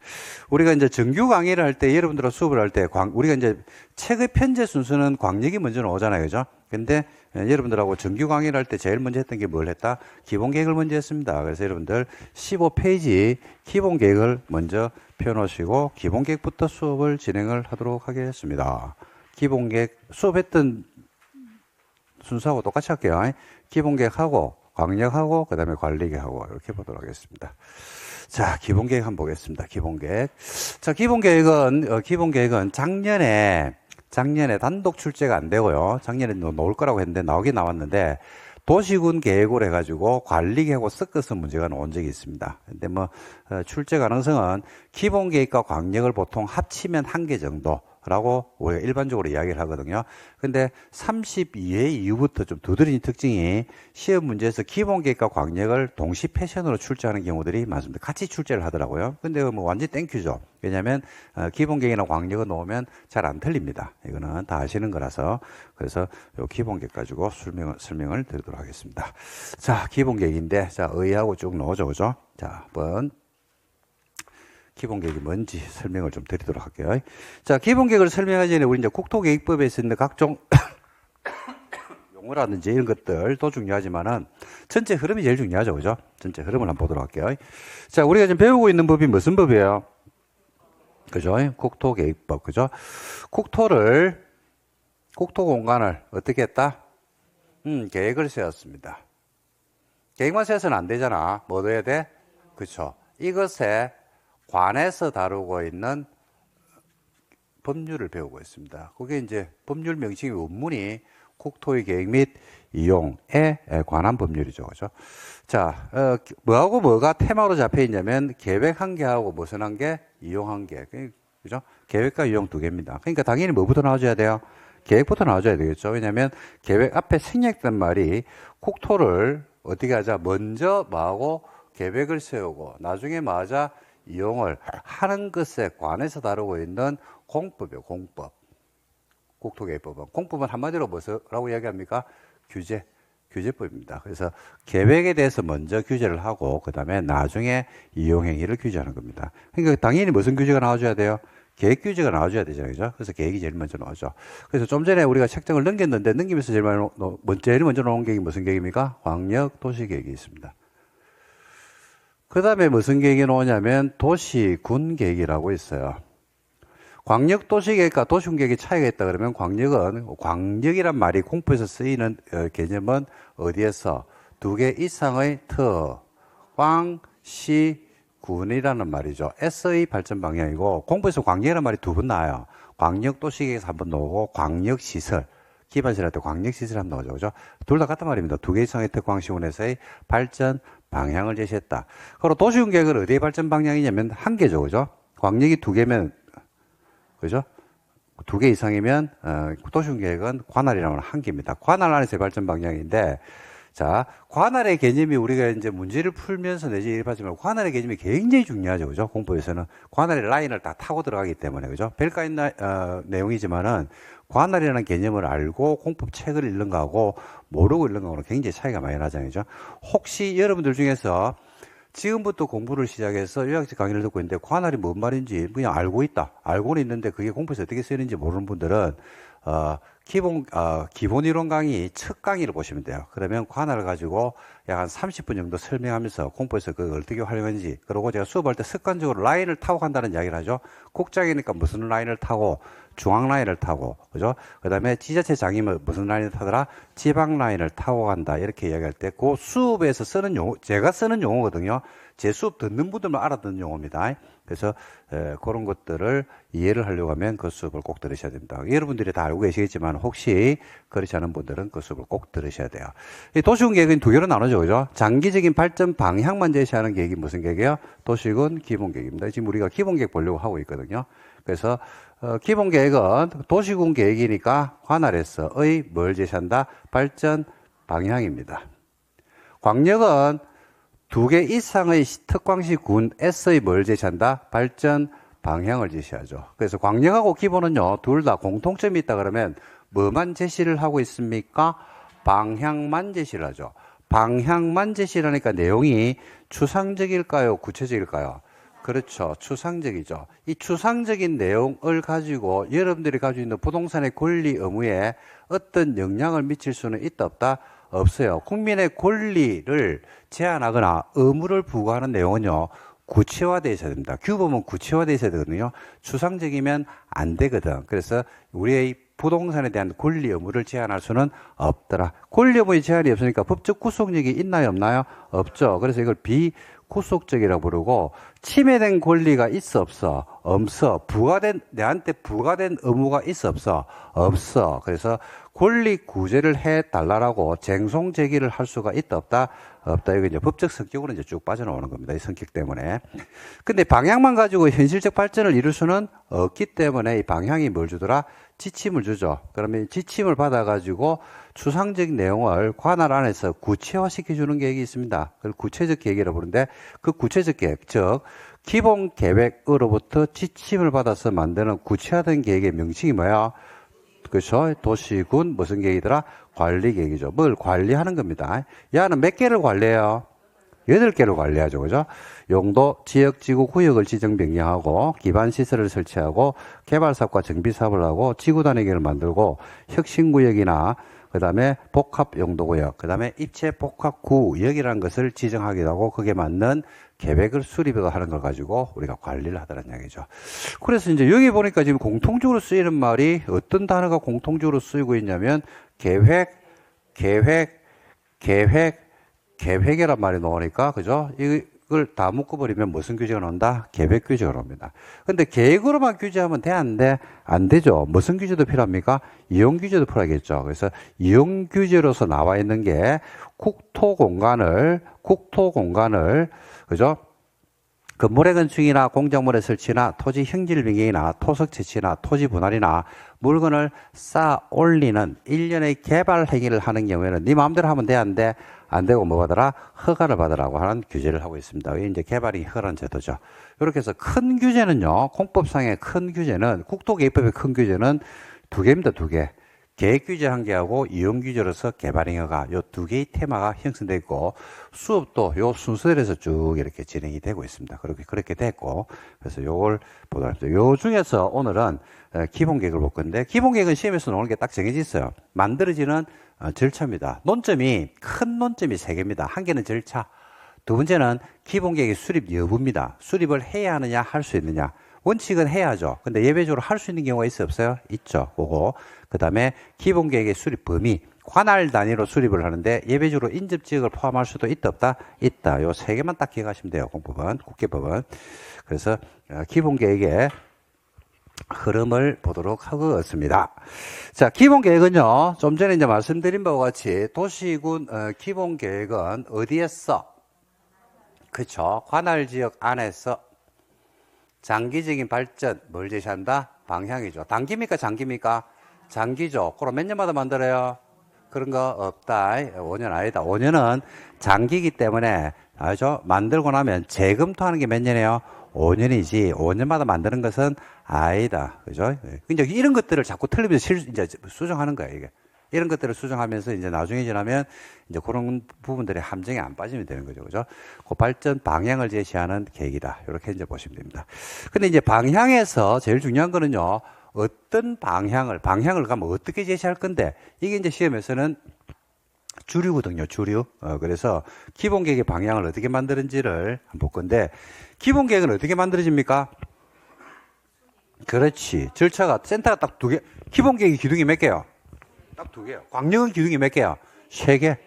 S1: 우리가 이제 정규 강의를 할 때, 여러분들과 수업을 할 때, 우리가 이제 책의 편제 순서는 광역이 먼저 나오잖아요. 그죠? 근데 여러분들하고 정규 강의를 할 때 제일 먼저 했던 게 뭘 했다? 기본계획을 먼저 했습니다. 그래서 여러분들 15페이지 기본계획을 먼저 펴놓으시고 기본계획부터 수업을 진행을 하도록 하겠습니다. 기본계획 수업했던 순서하고 똑같이 할게요. 기본계획하고 광역하고 그 다음에 관리계획하고 이렇게 보도록 하겠습니다. 자, 기본계획 한번 보겠습니다. 기본계획. 자, 기본계획은 작년에 단독 출제가 안 되고요. 작년에 나올 거라고 했는데 나오긴 나왔는데 도시군 계획으로 해가지고 관리계획하고 섞어서 문제가 나온 적이 있습니다. 근데 출제 가능성은 기본계획과 광역을 보통 합치면 1개 정도라고 우리가 일반적으로 이야기를 하거든요. 근데 32회 이후부터 좀 두드러진 특징이 시험 문제에서 기본계획과 광역을 동시 패션으로 출제하는 경우들이 많습니다. 같이 출제를 하더라고요. 근데 완전 땡큐죠. 왜냐하면 기본계획이나 광역을 놓으면 잘 안 틀립니다. 이거는 다 아시는 거라서. 그래서 요 기본계획 가지고 설명을 드리도록 하겠습니다. 자, 기본계획인데 자, 의하고 쭉 넣어줘. 그죠? 자, 한번 기본계획이 뭔지 설명을 좀 드리도록 할게요. 자, 기본계획을 설명하기 전에 우리 이제 국토계획법에 있는 각종 용어라든지 이런 것들도 중요하지만은 전체 흐름이 제일 중요하죠. 그죠? 전체 흐름을 한번 보도록 할게요. 자, 우리가 지금 배우고 있는 법이 무슨 법이에요? 그죠? 국토계획법. 그죠? 국토 공간을 어떻게 했다? 계획을 세웠습니다. 계획만 세워서는 안 되잖아. 뭐 해야 돼? 그쵸? 이것에 관해서 다루고 있는 법률을 배우고 있습니다. 그게 이제 법률 명칭의 원문이 국토의 계획 및 이용에 관한 법률이죠. 그죠? 자, 뭐하고 뭐가 테마로 잡혀 있냐면 계획 한 개하고 무슨 한 개? 이용 한 개. 그죠? 계획과 이용 두 개입니다. 그러니까 당연히 뭐부터 나와줘야 돼요? 계획부터 나와줘야 되겠죠. 왜냐하면 계획 앞에 생략된 말이 국토를 어떻게 하자? 먼저 뭐하고 계획을 세우고 나중에 뭐하자? 이용을 하는 것에 관해서 다루고 있는 공법이요. 공법. 국토계획법은. 공법은 한마디로 뭐라고 이야기합니까? 규제. 규제법입니다. 그래서 계획에 대해서 먼저 규제를 하고 그 다음에 나중에 이용행위를 규제하는 겁니다. 그러니까 당연히 무슨 규제가 나와줘야 돼요? 계획 규제가 나와줘야 되잖아요. 그죠? 그래서 계획이 제일 먼저 나오죠. 그래서 좀 전에 우리가 책정을 넘겼는데 넘기면서 제일 먼저 나온 계획이 무슨 계획입니까? 광역 도시계획이 있습니다. 그 다음에 무슨 계획이 나오냐면 도시군 계획이라고 있어요. 광역 도시계획과 도시군 계획의 차이가 있다 그러면 광역이란 말이 공포에서 쓰이는 개념은 어디에서 두 개 이상의 광시군이라는 말이죠. S의 발전 방향이고 공포에서 광역이라는 말이 두 번 나와요. 광역 도시계획에서 한 번 나오고 광역시설 기반시설 할 때 광역시설 한 번 나오죠. 그죠? 둘 다 같은 말입니다. 두 개 이상의 특광시군에서의 발전 방향을 제시했다. 그리고 도시군 계획은 어디의 발전 방향이냐면 한 개죠. 그죠? 광역이 두 개면 그죠? 두 개 이상이면 도시군 계획은 관할이라면 한 개입니다. 관할 안에서의 발전 방향인데, 자, 관할의 개념이 우리가 이제 문제를 풀면서 내지 일하지만 관할의 개념이 굉장히 중요하죠. 그죠? 공부에서는 관할의 라인을 다 타고 들어가기 때문에, 그죠? 별거 있는 내용이지만은 관할이라는 개념을 알고 공법 책을 읽는 거하고 모르고 읽는 거하고는 굉장히 차이가 많이 나잖아요. 그죠? 혹시 여러분들 중에서 지금부터 공부를 시작해서 요약집 강의를 듣고 있는데 관할이 뭔 말인지 그냥 알고 있다. 알고는 있는데 그게 공부에서 어떻게 쓰이는지 모르는 분들은 기본 이론 강의 첫 강의를 보시면 돼요. 그러면 관할을 가지고 약 한 30분 정도 설명하면서 공부에서 그걸 어떻게 활용하는지, 그리고 제가 수업할 때 습관적으로 라인을 타고 간다는 이야기를 하죠. 국장이니까 무슨 라인을 타고, 중앙 라인을 타고, 그죠? 그 다음에 지자체 장이면 무슨 라인을 타더라? 지방 라인을 타고 간다. 이렇게 이야기할 때, 그 수업에서 쓰는 용어, 제가 쓰는 용어거든요. 제 수업 듣는 분들만 알아듣는 용어입니다. 그래서 그런 것들을 이해를 하려고 하면 그 수업을 꼭 들으셔야 됩니다. 여러분들이 다 알고 계시겠지만 혹시 그렇지 않은 분들은 그 수업을 꼭 들으셔야 돼요. 이 도시군 계획은 두 개로 나누죠. 그죠? 장기적인 발전 방향만 제시하는 계획이 무슨 계획이에요? 도시군 기본 계획입니다. 지금 우리가 기본 계획 보려고 하고 있거든요. 그래서 기본 계획은 도시군 계획이니까 관할에서의 뭘 제시한다? 발전 방향입니다. 광역은 두 개 이상의 특광시 군에서의 뭘 제시한다? 발전 방향을 제시하죠. 그래서 광역하고 기본은요, 둘 다 공통점이 있다 그러면 뭐만 제시를 하고 있습니까? 방향만 제시를 하죠. 방향만 제시를 하니까 내용이 추상적일까요? 구체적일까요? 그렇죠. 추상적이죠. 이 추상적인 내용을 가지고 여러분들이 가지고 있는 부동산의 권리 의무에 어떤 영향을 미칠 수는 있다 없다? 없어요. 국민의 권리를 제한하거나 의무를 부과하는 내용은요, 구체화되어 있어야 됩니다. 규범은 구체화되어 있어야 되거든요. 추상적이면 안 되거든. 그래서 우리의 부동산에 대한 권리 의무를 제한할 수는 없더라. 권리 의무의 제한이 없으니까 법적 구속력이 있나요, 없나요? 없죠. 그래서 이걸 비구속적이라고 부르고, 침해된 권리가 있어 없어? 없어. 내한테 부과된 의무가 있어 없어? 없어. 그래서 권리 구제를 해달라고 쟁송 제기를 할 수가 있다 없다? 없다. 이거 이제 법적 성격으로 이제 쭉 빠져나오는 겁니다. 이 성격 때문에. 근데 방향만 가지고 현실적 발전을 이룰 수는 없기 때문에 이 방향이 뭘 주더라? 지침을 주죠. 그러면 지침을 받아가지고 추상적인 내용을 관할 안에서 구체화시켜주는 계획이 있습니다. 그걸 구체적 계획이라고 부르는데, 그 구체적 계획, 즉 기본 계획으로부터 지침을 받아서 만드는 구체화된 계획의 명칭이 뭐야? 그렇죠? 도시군 무슨 계획이더라? 관리 계획이죠. 뭘 관리하는 겁니다. 야는 몇 개를 관리해요? 8개를 관리하죠. 그죠? 용도, 지역, 지구, 구역을 지정 변경하고 기반시설을 설치하고 개발사업과 정비사업을 하고 지구 단위 계획을 만들고 혁신구역이나 그 다음에 복합용도구역, 그 다음에 입체 복합구역이라는 것을 지정하기도 하고 거기에 맞는 계획을 수립하고 하는 걸 가지고 우리가 관리를 하더라는 이야기죠. 그래서 이제 여기 보니까 지금 공통적으로 쓰이는 말이 어떤 단어가 공통적으로 쓰이고 있냐면 계획이란 말이 나오니까, 그죠? 이걸 다 묶어버리면 무슨 규제가 나온다? 계획 규제가 나옵니다. 근데 계획으로만 규제하면 돼, 안 돼? 안 되죠. 무슨 규제도 필요합니까? 이용 규제도 필요하겠죠. 그래서 이용 규제로서 나와 있는 게 국토 공간을, 그죠? 건물의 건축이나 공작물의 설치나 토지 형질 변경이나 토석 채취나 토지 분할이나 물건을 쌓아 올리는 일련의 개발 행위를 하는 경우에는 네 마음대로 하면 돼, 안 돼? 안 되고 뭐 받아라? 허가를 받으라고 하는 규제를 하고 있습니다. 이게 이제 개발이 허가라는 제도죠. 이렇게 해서 큰 규제는요, 공법상의 큰 규제는, 국토계획법의 큰 규제는 두 개입니다, 두 개. 계획 규제 한 개하고 이용 규제로서 개발 행위가 요 두 개의 테마가 형성되어 있고 수업도 요 순서대로서 쭉 이렇게 진행이 되고 있습니다. 그렇게 됐고 그래서 요걸 보도록 합니다. 요 중에서 오늘은 기본 계획을 볼 건데 기본 계획은 시험에서 나오는 게 딱 정해져 있어요. 만들어지는 절차입니다. 논점이 큰 논점이 세 개입니다. 한 개는 절차, 두 번째는 기본 계획의 수립 여부입니다. 수립을 해야 하느냐 할 수 있느냐. 원칙은 해야죠. 근데 예외적으로 할 수 있는 경우가 있어요, 없어요? 있죠. 그거. 그 다음에 기본 계획의 수립 범위. 관할 단위로 수립을 하는데 예외적으로 인접 지역을 포함할 수도 있다, 없다? 있다. 요 세 개만 딱 기억하시면 돼요. 공법은, 국계법은. 그래서 기본 계획의 흐름을 보도록 하겠습니다. 자, 기본 계획은요, 좀 전에 이제 말씀드린 바와 같이 도시군 기본 계획은 어디에서? 그쵸. 관할 지역 안에서 장기적인 발전, 뭘 제시한다? 방향이죠. 단기입니까? 장기입니까? 장기죠. 그럼 몇 년마다 만들어요? 그런 거 없다. 5년 아니다. 5년은 장기이기 때문에, 알죠? 만들고 나면 재검토하는 게 몇 년이에요? 5년이지. 5년마다 만드는 것은 아니다. 그죠? 이제 이런 것들을 자꾸 틀리면서 이제 수정하는 거예요, 이게. 이런 것들을 수정하면서 이제 나중에 지나면 이제 그런 부분들의 함정에 안 빠지면 되는 거죠. 그죠? 그 발전 방향을 제시하는 계획이다. 이렇게 이제 보시면 됩니다. 근데 이제 방향에서 제일 중요한 거는요, 어떤 방향을 가면 어떻게 제시할 건데, 이게 이제 시험에서는 주류거든요, 주류. 그래서 기본 계획의 방향을 어떻게 만드는지를 한번 볼 건데, 기본 계획은 어떻게 만들어집니까? 그렇지. 절차가, 센터가 딱 두 개, 기본 계획의 기둥이 몇 개요? 딱 두 개요. 광역은 기둥이 몇 개야? 세 개.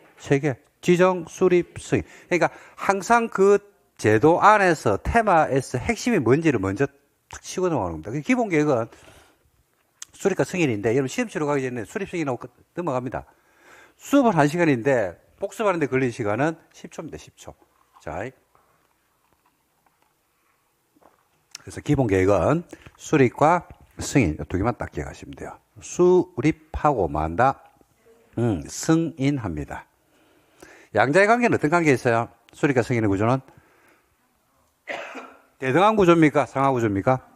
S1: 지정, 수립, 승인. 그러니까 항상 그 제도 안에서 테마에서 핵심이 뭔지를 먼저 탁 치고 넘어가는 겁니다. 기본 계획은 수립과 승인인데, 여러분 시험 치러 가기 전에 수립, 승인하고 넘어갑니다. 수업은 1시간인데 복습하는데 걸린 시간은 10초입니다. 10초. 자, 그래서 기본 계획은 수립과 승인 두 개만 딱 기억하시면 돼요. 수립하고 만다 승인합니다. 양자의 관계는 어떤 관계가 있어요? 수립과 승인의 구조는 대등한 구조입니까? 상하 구조입니까?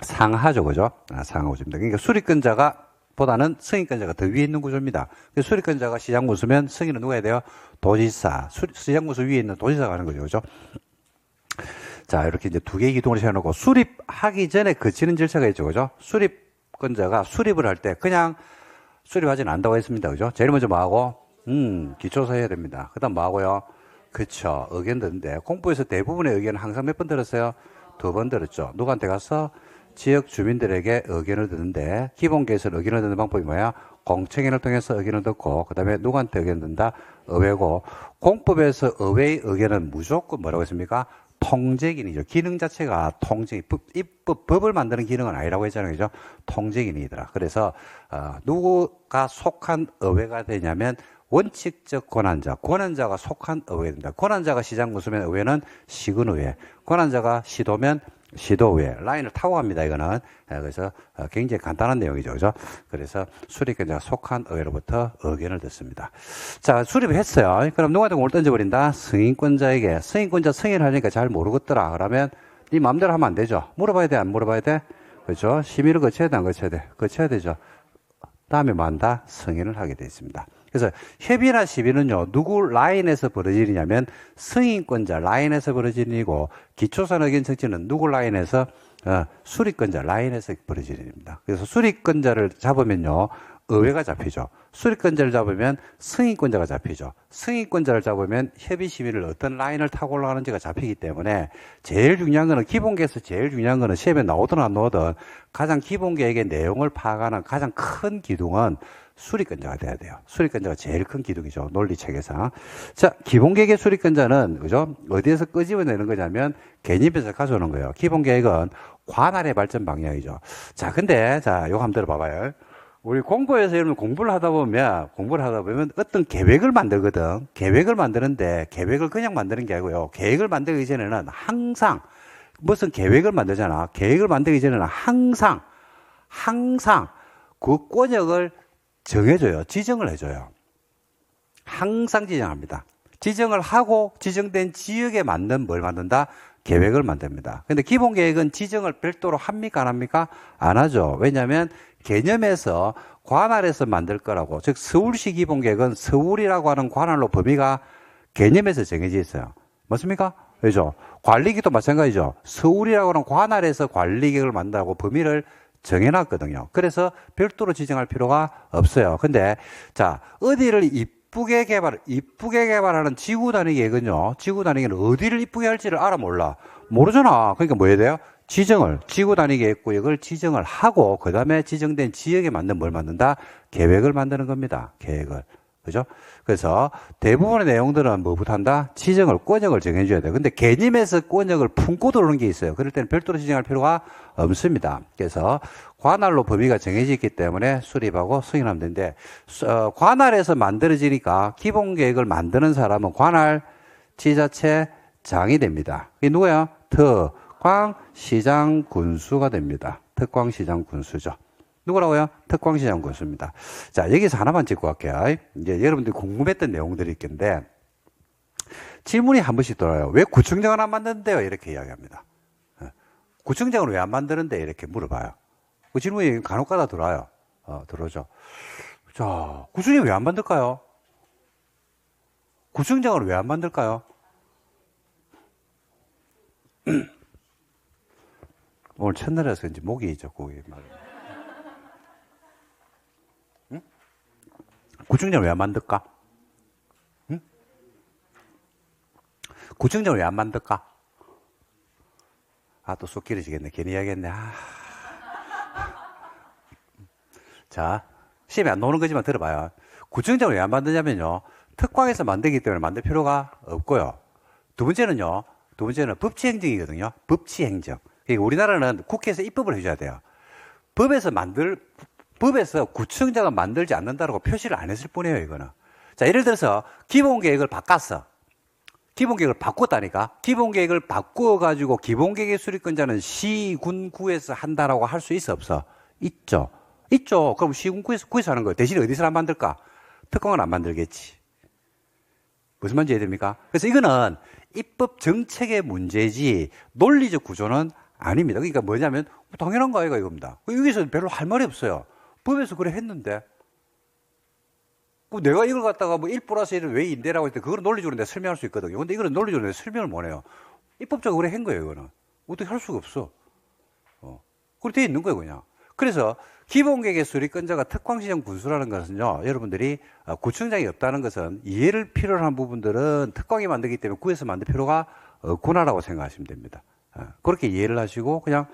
S1: 상하죠, 그죠? 상하 구조입니다. 그러니까 수립권자가 보다는 승인권자가 더 위에 있는 구조입니다. 수립권자가 시장군수면 승인은 누가 해야 돼요? 도지사. 시장군수 위에 있는 도지사가 하는 거죠, 그죠? 자, 이렇게 이제 두 개의 기둥을 세워놓고 수립하기 전에 거치는 절차가 있죠, 그죠? 수립권자가 수립을 할 때 그냥 수립하지는 않는다고 했습니다, 그죠? 제일 먼저 뭐하고? 기초서 해야 됩니다. 그 다음 뭐하고요? 그쵸. 의견 듣는데 공부에서 대부분의 의견은 항상 몇 번 들었어요? 2번 들었죠. 누구한테 가서? 지역 주민들에게 의견을 듣는데 기본 계획에서 의견을 듣는 방법이 뭐야? 공청회를 통해서 의견을 듣고 그 다음에 누구한테 의견을 듣는다? 의회고 공법에서 의회의 의견은 무조건 뭐라고 했습니까? 통제기능이죠. 기능 자체가 통제, 법을 만드는 기능은 아니라고 했잖아요. 그죠? 통제기능이더라. 그래서 누구가 속한 의회가 되냐면 원칙적 권한자가 속한 의회가 된다. 권한자가 시장군수면 의회는 시군의회, 권한자가 시도면 시도의회. 라인을 타고 갑니다, 이거는. 그래서 굉장히 간단한 내용이죠, 그죠? 그래서 수립권자가 속한 의회로부터 의견을 듣습니다. 자, 수립을 했어요. 그럼 누구한테 공을 던져버린다? 승인권자에게. 승인권자 승인하려니까 잘 모르겠더라. 그러면 네 마음대로 하면 안 되죠. 물어봐야 돼, 안 물어봐야 돼? 그렇죠? 심의를 거쳐야 돼, 안 거쳐야 돼? 거쳐야 되죠. 다음에 뭐 한다? 승인을 하게 되어 있습니다. 그래서 협의나 시비는요, 누구 라인에서 벌어지느냐면 승인권자 라인에서 벌어지는 일이고 기초선 의견 청취는 누구 라인에서 수립권자 라인에서 벌어지는 일입니다. 그래서 수립권자를 잡으면요, 의회가 잡히죠. 수립권자를 잡으면 승인권자가 잡히죠. 승인권자를 잡으면 협의 시비를 어떤 라인을 타고 올라가는지가 잡히기 때문에 제일 중요한 거는 기본 계획에서 제일 중요한 거는 시험에 나오든 안 나오든 가장 기본 계획의 내용을 파악하는 가장 큰 기둥은 수립권자가 돼야 돼요. 수립권자가 제일 큰 기둥이죠. 논리체계상. 자, 기본 계획의 수립권자는, 그죠? 어디에서 끄집어내는 거냐면, 개념에서 가져오는 거예요. 기본 계획은 관할의 발전 방향이죠. 자, 근데, 자, 요거 한번 들어봐봐요. 우리 공부에서 여러분 공부를 하다 보면 어떤 계획을 만들거든. 계획을 만드는데, 계획을 그냥 만드는 게 아니고요. 계획을 만들기 전에는 항상, 무슨 계획을 만들잖아. 계획을 만들기 전에는 항상 그 권역을 정해줘요. 지정을 해줘요. 항상 지정합니다. 지정을 하고 지정된 지역에 맞는 뭘 만든다? 계획을 만듭니다. 근데 기본 계획은 지정을 별도로 합니까? 안 합니까? 안 하죠. 왜냐하면 개념에서 관할에서 만들 거라고, 즉 서울시 기본 계획은 서울이라고 하는 관할로 범위가 개념에서 정해져 있어요. 맞습니까? 그죠? 관리계획도 마찬가지죠. 서울이라고 하는 관할에서 관리계획을 만들고 범위를 정해놨거든요. 그래서 별도로 지정할 필요가 없어요. 근데 자, 어디를 이쁘게 개발하는 지구 단위 계획은요, 지구 단위 계획은 어디를 이쁘게 할지를 알아 몰라. 모르잖아. 그러니까 뭐 해야 돼요? 지구 단위 계획 구역을 지정을 하고, 그 다음에 지정된 지역에 맞는 뭘 만든다? 계획을 만드는 겁니다. 계획을. 그죠? 그래서 대부분의 내용들은 뭐부터 한다? 권역을 정해줘야 돼요. 근데 개념에서 권역을 품고 들어오는 게 있어요. 그럴 때는 별도로 지정할 필요가 없습니다. 그래서 관할로 범위가 정해져 있기 때문에 수립하고 승인하면 되는데, 관할에서 만들어지니까 기본 계획을 만드는 사람은 관할 지자체장이 됩니다. 이게 누구야? 특광시장 군수가 됩니다. 특광시장 군수죠. 누구라고요? 특광시장 군수입니다. 자, 여기서 하나만 짚고 갈게요. 이제 여러분들이 궁금했던 내용들이 있겠는데, 질문이 한 번씩 들어요. 왜 구청장을 안 만드는데요? 이렇게 이야기합니다. 구청장을 왜 안 만드는데? 이렇게 물어봐요. 그 질문이 간혹가다 들어와요. 들어오죠. 자, 구청장 왜 안 만들까요? 구청장을 왜 안 만들까요? 오늘 첫날에서 이제 목이 있죠, 응? 구청장을 왜 안 만들까? 응? 구청장을 왜 안 만들까? 또 속 길어지겠네. 괜히 이야기했네. 자, 시험에 안 나오는 거지만 들어봐요. 구청장을 왜 안 만드냐면요, 특광에서 만들기 때문에 만들 필요가 없고요. 두 번째는 법치행정이거든요. 법치행정. 그러니까 우리나라는 국회에서 입법을 해줘야 돼요. 법에서 구청장을 만들지 않는다고 표시를 안 했을 뿐이에요, 이거는. 자, 예를 들어서 기본계획을 바꿨어. 기본계획을 바꿨다니까. 기본계획을 바꾸어가지고 기본계획의 수립권자는 시, 군, 구에서 한다라고 할 수 있어, 없어? 있죠. 그럼 시, 군, 구에서 하는 거예요. 대신에 어디서 안 만들까? 특광은 안 만들겠지. 무슨 말인지 이해됩니까? 그래서 이거는 입법 정책의 문제지 논리적 구조는 아닙니다. 그러니까 뭐냐면 당연한 거 아이가 이겁니다. 여기서 별로 할 말이 없어요. 법에서 그래 했는데, 내가 이걸 갖다가 1 플러스 1은 왜 인대라고 할 때 그걸 논리적으로 내가 설명할 수 있거든요. 근데 이거는 논리적으로 내가 설명을 못 해요. 입법적으로 그래 한 거예요, 이거는. 어떻게 할 수가 없어. 그렇게 돼 있는 거예요, 그냥. 그래서 기본계획의 수립권자가 특광시장 군수라는 것은요, 여러분들이 구청장이 없다는 것은 이해를 필요로 한 부분들은 특광이 만들기 때문에 구에서 만들 필요가 없구나라고 생각하시면 됩니다. 그렇게 이해를 하시고 그냥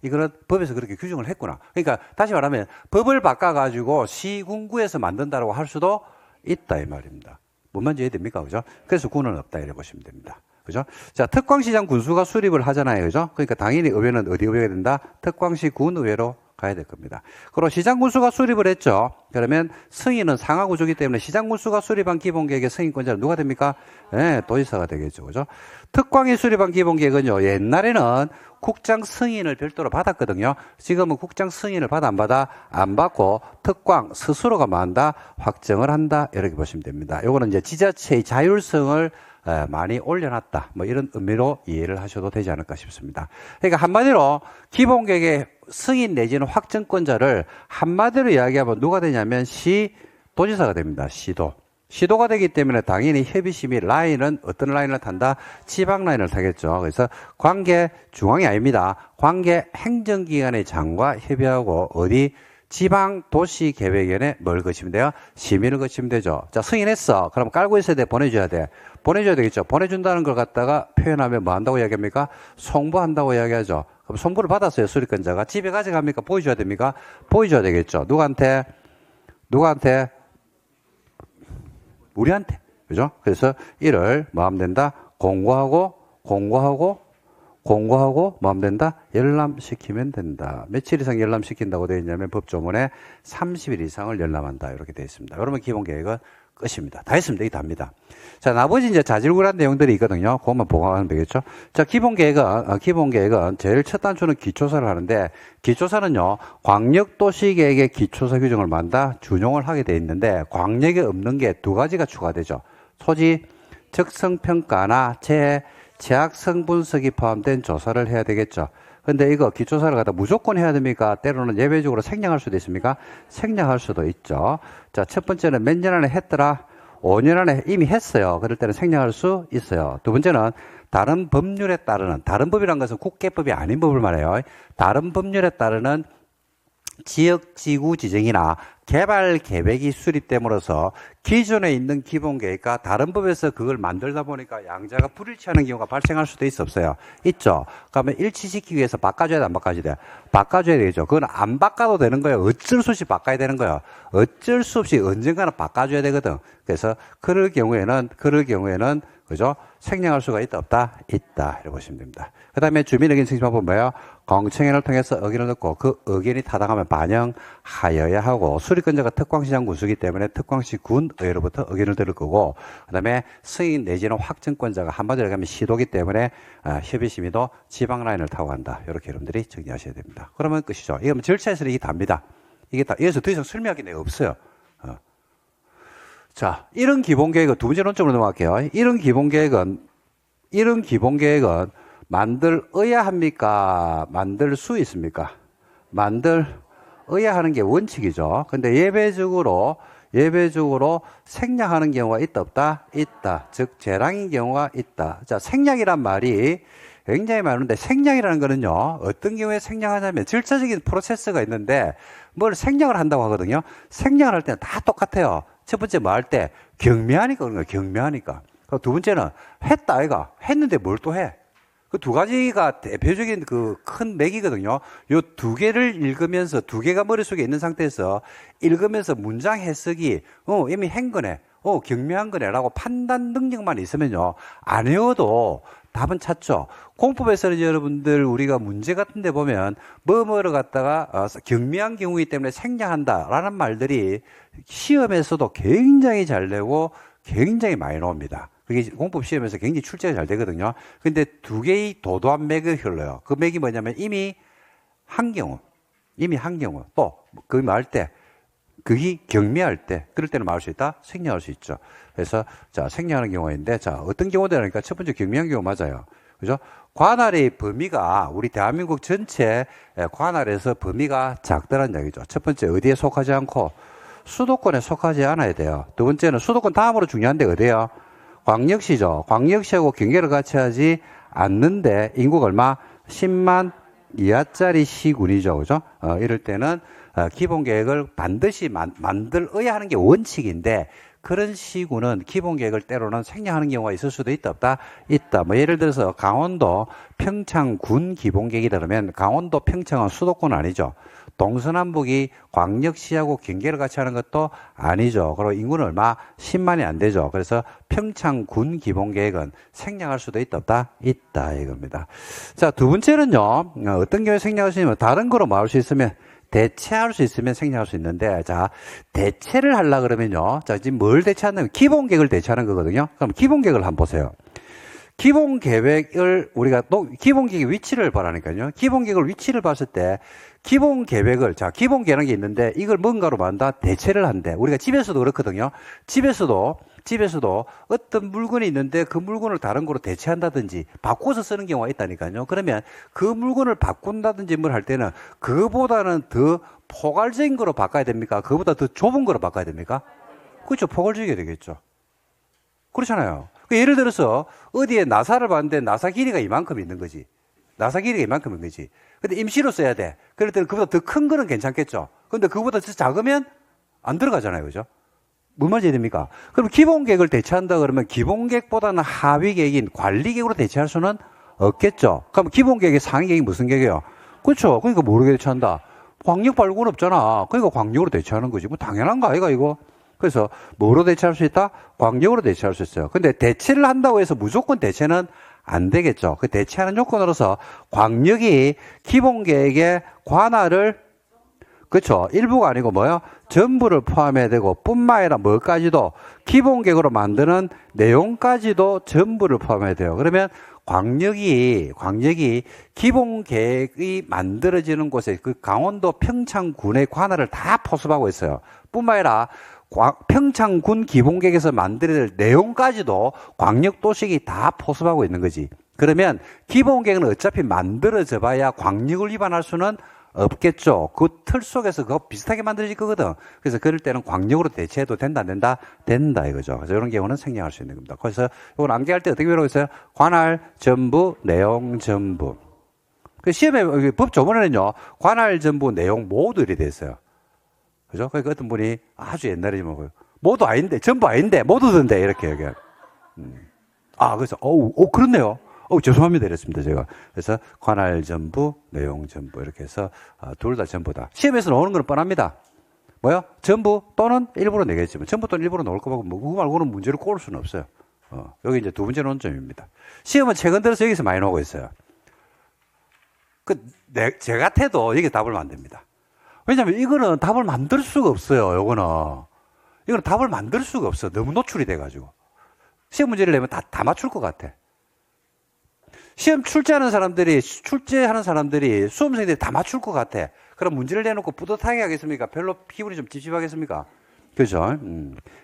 S1: 이거는 법에서 그렇게 규정을 했구나. 그러니까 다시 말하면 법을 바꿔가지고 시군구에서 만든다라고 할 수도 있다 이 말입니다. 뭔 말인지 이해됩니까? 그죠? 그래서 구는 없다 이래 보시면 됩니다. 그죠? 자, 특광시장 군수가 수립을 하잖아요. 그죠? 그러니까 당연히 의회는 어디 의회가 된다? 특광시 군의회로 가야 될 겁니다. 그리고 시장군수가 수립을 했죠. 그러면 승인은 상하구조기 때문에 시장군수가 수립한 기본계획의 승인권자는 누가 됩니까? 네, 도지사가 되겠죠. 그죠? 특광이 수립한 기본계획은요, 옛날에는 국장 승인을 별도로 받았거든요. 지금은 국장 승인을 받아 안 받아? 안 받고 특광 스스로가 만다, 확정을 한다. 이렇게 보시면 됩니다. 요거는 이제 지자체의 자율성을 많이 올려놨다. 이런 의미로 이해를 하셔도 되지 않을까 싶습니다. 그러니까 한마디로 기본계획의 승인 내지는 확정권자를 한마디로 이야기하면 누가 되냐면 도지사가 됩니다. 시도가 되기 때문에 당연히 협의심이 라인은 어떤 라인을 탄다? 지방 라인을 타겠죠. 그래서 중앙이 아닙니다. 관계 행정기관의 장과 협의하고 지방도시계획위원회 뭘 거치면 돼요? 심의를 거치면 되죠. 자, 승인했어. 그럼 깔고 있어야 돼? 보내줘야 돼? 보내줘야 되겠죠. 보내준다는 걸 갖다가 표현하면 뭐 한다고 이야기합니까? 송부한다고 이야기하죠. 그럼 송부를 받았어요. 수립권자가. 집에 가져갑니까? 보여줘야 됩니까? 보여줘야 되겠죠. 누구한테? 우리한테. 그죠? 그래서 이를 뭐 하면 된다? 공고하고 뭐 하면 된다? 열람시키면 된다. 며칠 이상 열람시킨다고 되어 있냐면 법조문에 30일 이상을 열람한다. 이렇게 되어 있습니다. 그러면 기본계획은 끝입니다. 다 했습니다. 이게 답니다. 자, 나머지 이제 자질구레한 내용들이 있거든요. 그것만 보강하면 되겠죠. 자, 기본계획은 제일 첫 단추는 기초사를 하는데, 기초사는요, 광역도시계획의 기초사 규정을 만다 준용을 하게 되어 있는데, 광역에 없는 게 두 가지가 추가되죠. 토지 적성평가나 제약성 분석이 포함된 조사를 해야 되겠죠. 근데 이거 기초조사를 갖다 무조건 해야 됩니까? 때로는 예외적으로 생략할 수도 있습니까? 생략할 수도 있죠. 자, 첫 번째는 몇 년 안에 했더라? 5년 안에 이미 했어요. 그럴 때는 생략할 수 있어요. 두 번째는 다른 법률에 따르는, 다른 법이란 것은 국계법이 아닌 법을 말해요. 다른 법률에 따르는 지역지구 지정이나 개발 계획이 수립됨으로써 기존에 있는 기본 계획과 다른 법에서 그걸 만들다 보니까 양자가 불일치하는 경우가 발생할 수도 있어 없어요? 있죠. 그러면 일치시키기 위해서 바꿔줘야 돼, 안 바꿔줘야 돼? 바꿔줘야 되겠죠. 그건 안 바꿔도 되는 거예요. 어쩔 수 없이 바꿔야 되는 거예요. 어쩔 수 없이 언젠가는 바꿔줘야 되거든. 그래서 그럴 경우에는 그죠? 생략할 수가 있다, 없다? 있다. 이렇게 보시면 됩니다. 그 다음에 주민의견 승인법은 뭐예요? 공청회를 통해서 의견을 듣고 그 의견이 타당하면 반영하여야 하고, 수립권자가 특광시장 군수이기 때문에 특광시 군의회로부터 의견을 들을 거고, 그 다음에 승인 내지는 확정권자가 한마디로 얘기하면 시도기 때문에 협의심의도 지방라인을 타고 간다. 이렇게 여러분들이 정리하셔야 됩니다. 그러면 끝이죠. 이건 절차에서는 이게 답니다. 이게 다, 여기서 더 이상 설명할 게 없어요. 자, 이런 기본계획은 두 번째 논점으로 넘어갈게요. 이런 기본계획은 만들어야 합니까? 만들 수 있습니까? 만들어야 하는 게 원칙이죠. 근데 예외적으로 생략하는 경우가 있다, 없다? 있다. 즉, 재량인 경우가 있다. 자, 생략이란 말이 굉장히 많은데, 생략이라는 거는요, 어떤 경우에 생략하냐면 절차적인 프로세스가 있는데, 뭘 생략을 한다고 하거든요. 생략을 할 때는 다 똑같아요. 첫 번째 뭐 할 때 경미하니까 그런 거예요. 경미하니까. 두 번째는 했다 아이가. 했는데 뭘 또 해. 그 두 가지가 대표적인 그 큰 맥이거든요. 요 두 개를 읽으면서, 두 개가 머릿속에 있는 상태에서 읽으면서 문장 해석이 이미 한 거네. 경미한 거네 라고 판단 능력만 있으면요, 안 외워도 답은 찾죠. 공법에서는 여러분들 우리가 문제 같은 데 보면 뭐뭐를 갖다가 경미한 경우이기 때문에 생략한다 라는 말들이 시험에서도 굉장히 잘 되고 굉장히 많이 나옵니다. 그게 공법 시험에서 굉장히 출제가 잘 되거든요. 근데 두 개의 도도한 맥을 흘러요. 그 맥이 뭐냐면 이미 한 경우 또 그 말 때 그게 경미할 때, 그럴 때는 말할 수 있다, 생략할 수 있죠. 그래서, 자, 생략하는 경우가 있는데, 자, 어떤 경우들이니까 첫 번째 경미한 경우 맞아요. 그죠? 관할의 범위가, 우리 대한민국 전체 관할에서 범위가 작다는 이야기죠. 첫 번째, 어디에 속하지 않고, 수도권에 속하지 않아야 돼요. 두 번째는 수도권 다음으로 중요한데 어디예요? 광역시죠. 광역시하고 경계를 같이 하지 않는데, 인구가 얼마? 10만 이하짜리 시군이죠. 그죠? 이럴 때는, 기본 계획을 반드시 만들어야 하는 게 원칙인데, 그런 시군은 기본 계획을 때로는 생략하는 경우가 있을 수도 있다, 없다? 있다. 뭐 예를 들어서 강원도 평창군 기본 계획이다 그러면 강원도 평창은 수도권 아니죠. 동서남북이 광역시하고 경계를 같이 하는 것도 아니죠. 그리고 인구는 얼마? 10만이 안 되죠. 그래서 평창군 기본 계획은 생략할 수도 있다, 없다? 있다 이겁니다. 자, 두 번째는요, 어떤 경우에 생략할 수 있냐면 다른 거로 막을 수 있으면, 대체할 수 있으면 생략할 수 있는데, 자, 대체를 하려고 그러면요. 자, 지금 뭘 대체하냐면 기본 계획을 대체하는 거거든요. 그럼 기본 계획을 한번 보세요. 기본 계획을 우리가 또 기본 계획의 위치를 보라니까요. 기본 계획을 위치를 봤을 때 기본 계획을, 자, 기본 계획이라는 게 있는데 이걸 뭔가로 만다 대체를 한대. 우리가 집에서도 그렇거든요. 집에서도 어떤 물건이 있는데 그 물건을 다른 거로 대체한다든지 바꿔서 쓰는 경우가 있다니까요. 그러면 그 물건을 바꾼다든지 뭘 할 때는 그거보다는 더 포괄적인 거로 바꿔야 됩니까? 그거보다 더 좁은 거로 바꿔야 됩니까? 그렇죠. 포괄적이어야 되겠죠. 그렇잖아요. 예를 들어서 어디에 나사를 봤는데 나사 길이가 이만큼 있는 거지. 나사 길이가 이만큼 있는 거지. 근데 임시로 써야 돼. 그럴 때는 그보다 더 큰 거는 괜찮겠죠. 근데 그보다 더 작으면 안 들어가잖아요. 그죠? 뭐 맞아야 됩니까? 그럼 기본 계획을 대체한다 그러면 기본 계획보다는 하위 계획인 관리 계획으로 대체할 수는 없겠죠. 그럼 기본 계획의 상위 계획이 무슨 계획이에요? 그렇죠. 그러니까 모르게 대체한다. 광역 발굴 없잖아. 그러니까 광역으로 대체하는 거지. 뭐 당연한 거 아이가 이거. 그래서 뭐로 대체할 수 있다? 광역으로 대체할 수 있어요. 근데 대체를 한다고 해서 무조건 대체는 안 되겠죠. 그 대체하는 요건으로서 광역이 기본 계획의 관할을, 그렇죠. 일부가 아니고 뭐요? 전부를 포함해야 되고 뿐만 아니라 뭐까지도 기본 계획으로 만드는 내용까지도 전부를 포함해야 돼요. 그러면 광역이 기본 계획이 만들어지는 곳에 그 강원도 평창군의 관할을 다 포섭하고 있어요. 뿐만 아니라 평창군 기본 계획에서 만들어야 될 내용까지도 광역도시이 다 포섭하고 있는 거지. 그러면 기본계획은 어차피 만들어져 봐야 광역을 위반할 수는 없겠죠. 그 틀 속에서 그거 비슷하게 만들어질 거거든. 그래서 그럴 때는 광역으로 대체해도 된다, 안 된다? 된다, 이거죠. 그래서 이런 경우는 생략할 수 있는 겁니다. 그래서 이건 암기할 때 어떻게 배우고 있어요? 관할, 전부, 내용, 전부. 그 시험에, 법 조문에는요, 관할, 전부, 내용 모두 이렇게 돼 있어요. 그죠? 그러니까 어떤 분이 아주 옛날에 뭐, 모두 아닌데, 전부 아닌데, 모두 든데, 이렇게 얘기해요. 그래서, 그렇네요. 죄송합니다. 이랬습니다, 제가. 그래서, 관할 전부, 내용 전부, 이렇게 해서, 둘 다 전부다. 시험에서 나오는 건 뻔합니다. 뭐요? 전부 또는 일부러 내겠지만, 전부 또는 일부러 나올 거 말고, 그거 말고는 문제를 꼬을 수는 없어요. 여기 이제 두 번째 논점입니다. 시험은 최근 들어서 여기서 많이 나오고 있어요. 제 같아도 여기 답을 만듭니다. 왜냐면 이거는 답을 만들 수가 없어요, 이거는 답을 만들 수가 없어. 너무 노출이 돼가지고. 시험 문제를 내면 다 맞출 것 같아. 시험 출제하는 사람들이 수험생들이 다 맞출 것 같아. 그럼 문제를 내놓고 뿌듯하게 하겠습니까? 별로 기분이 좀 찝찝하겠습니까? 그죠?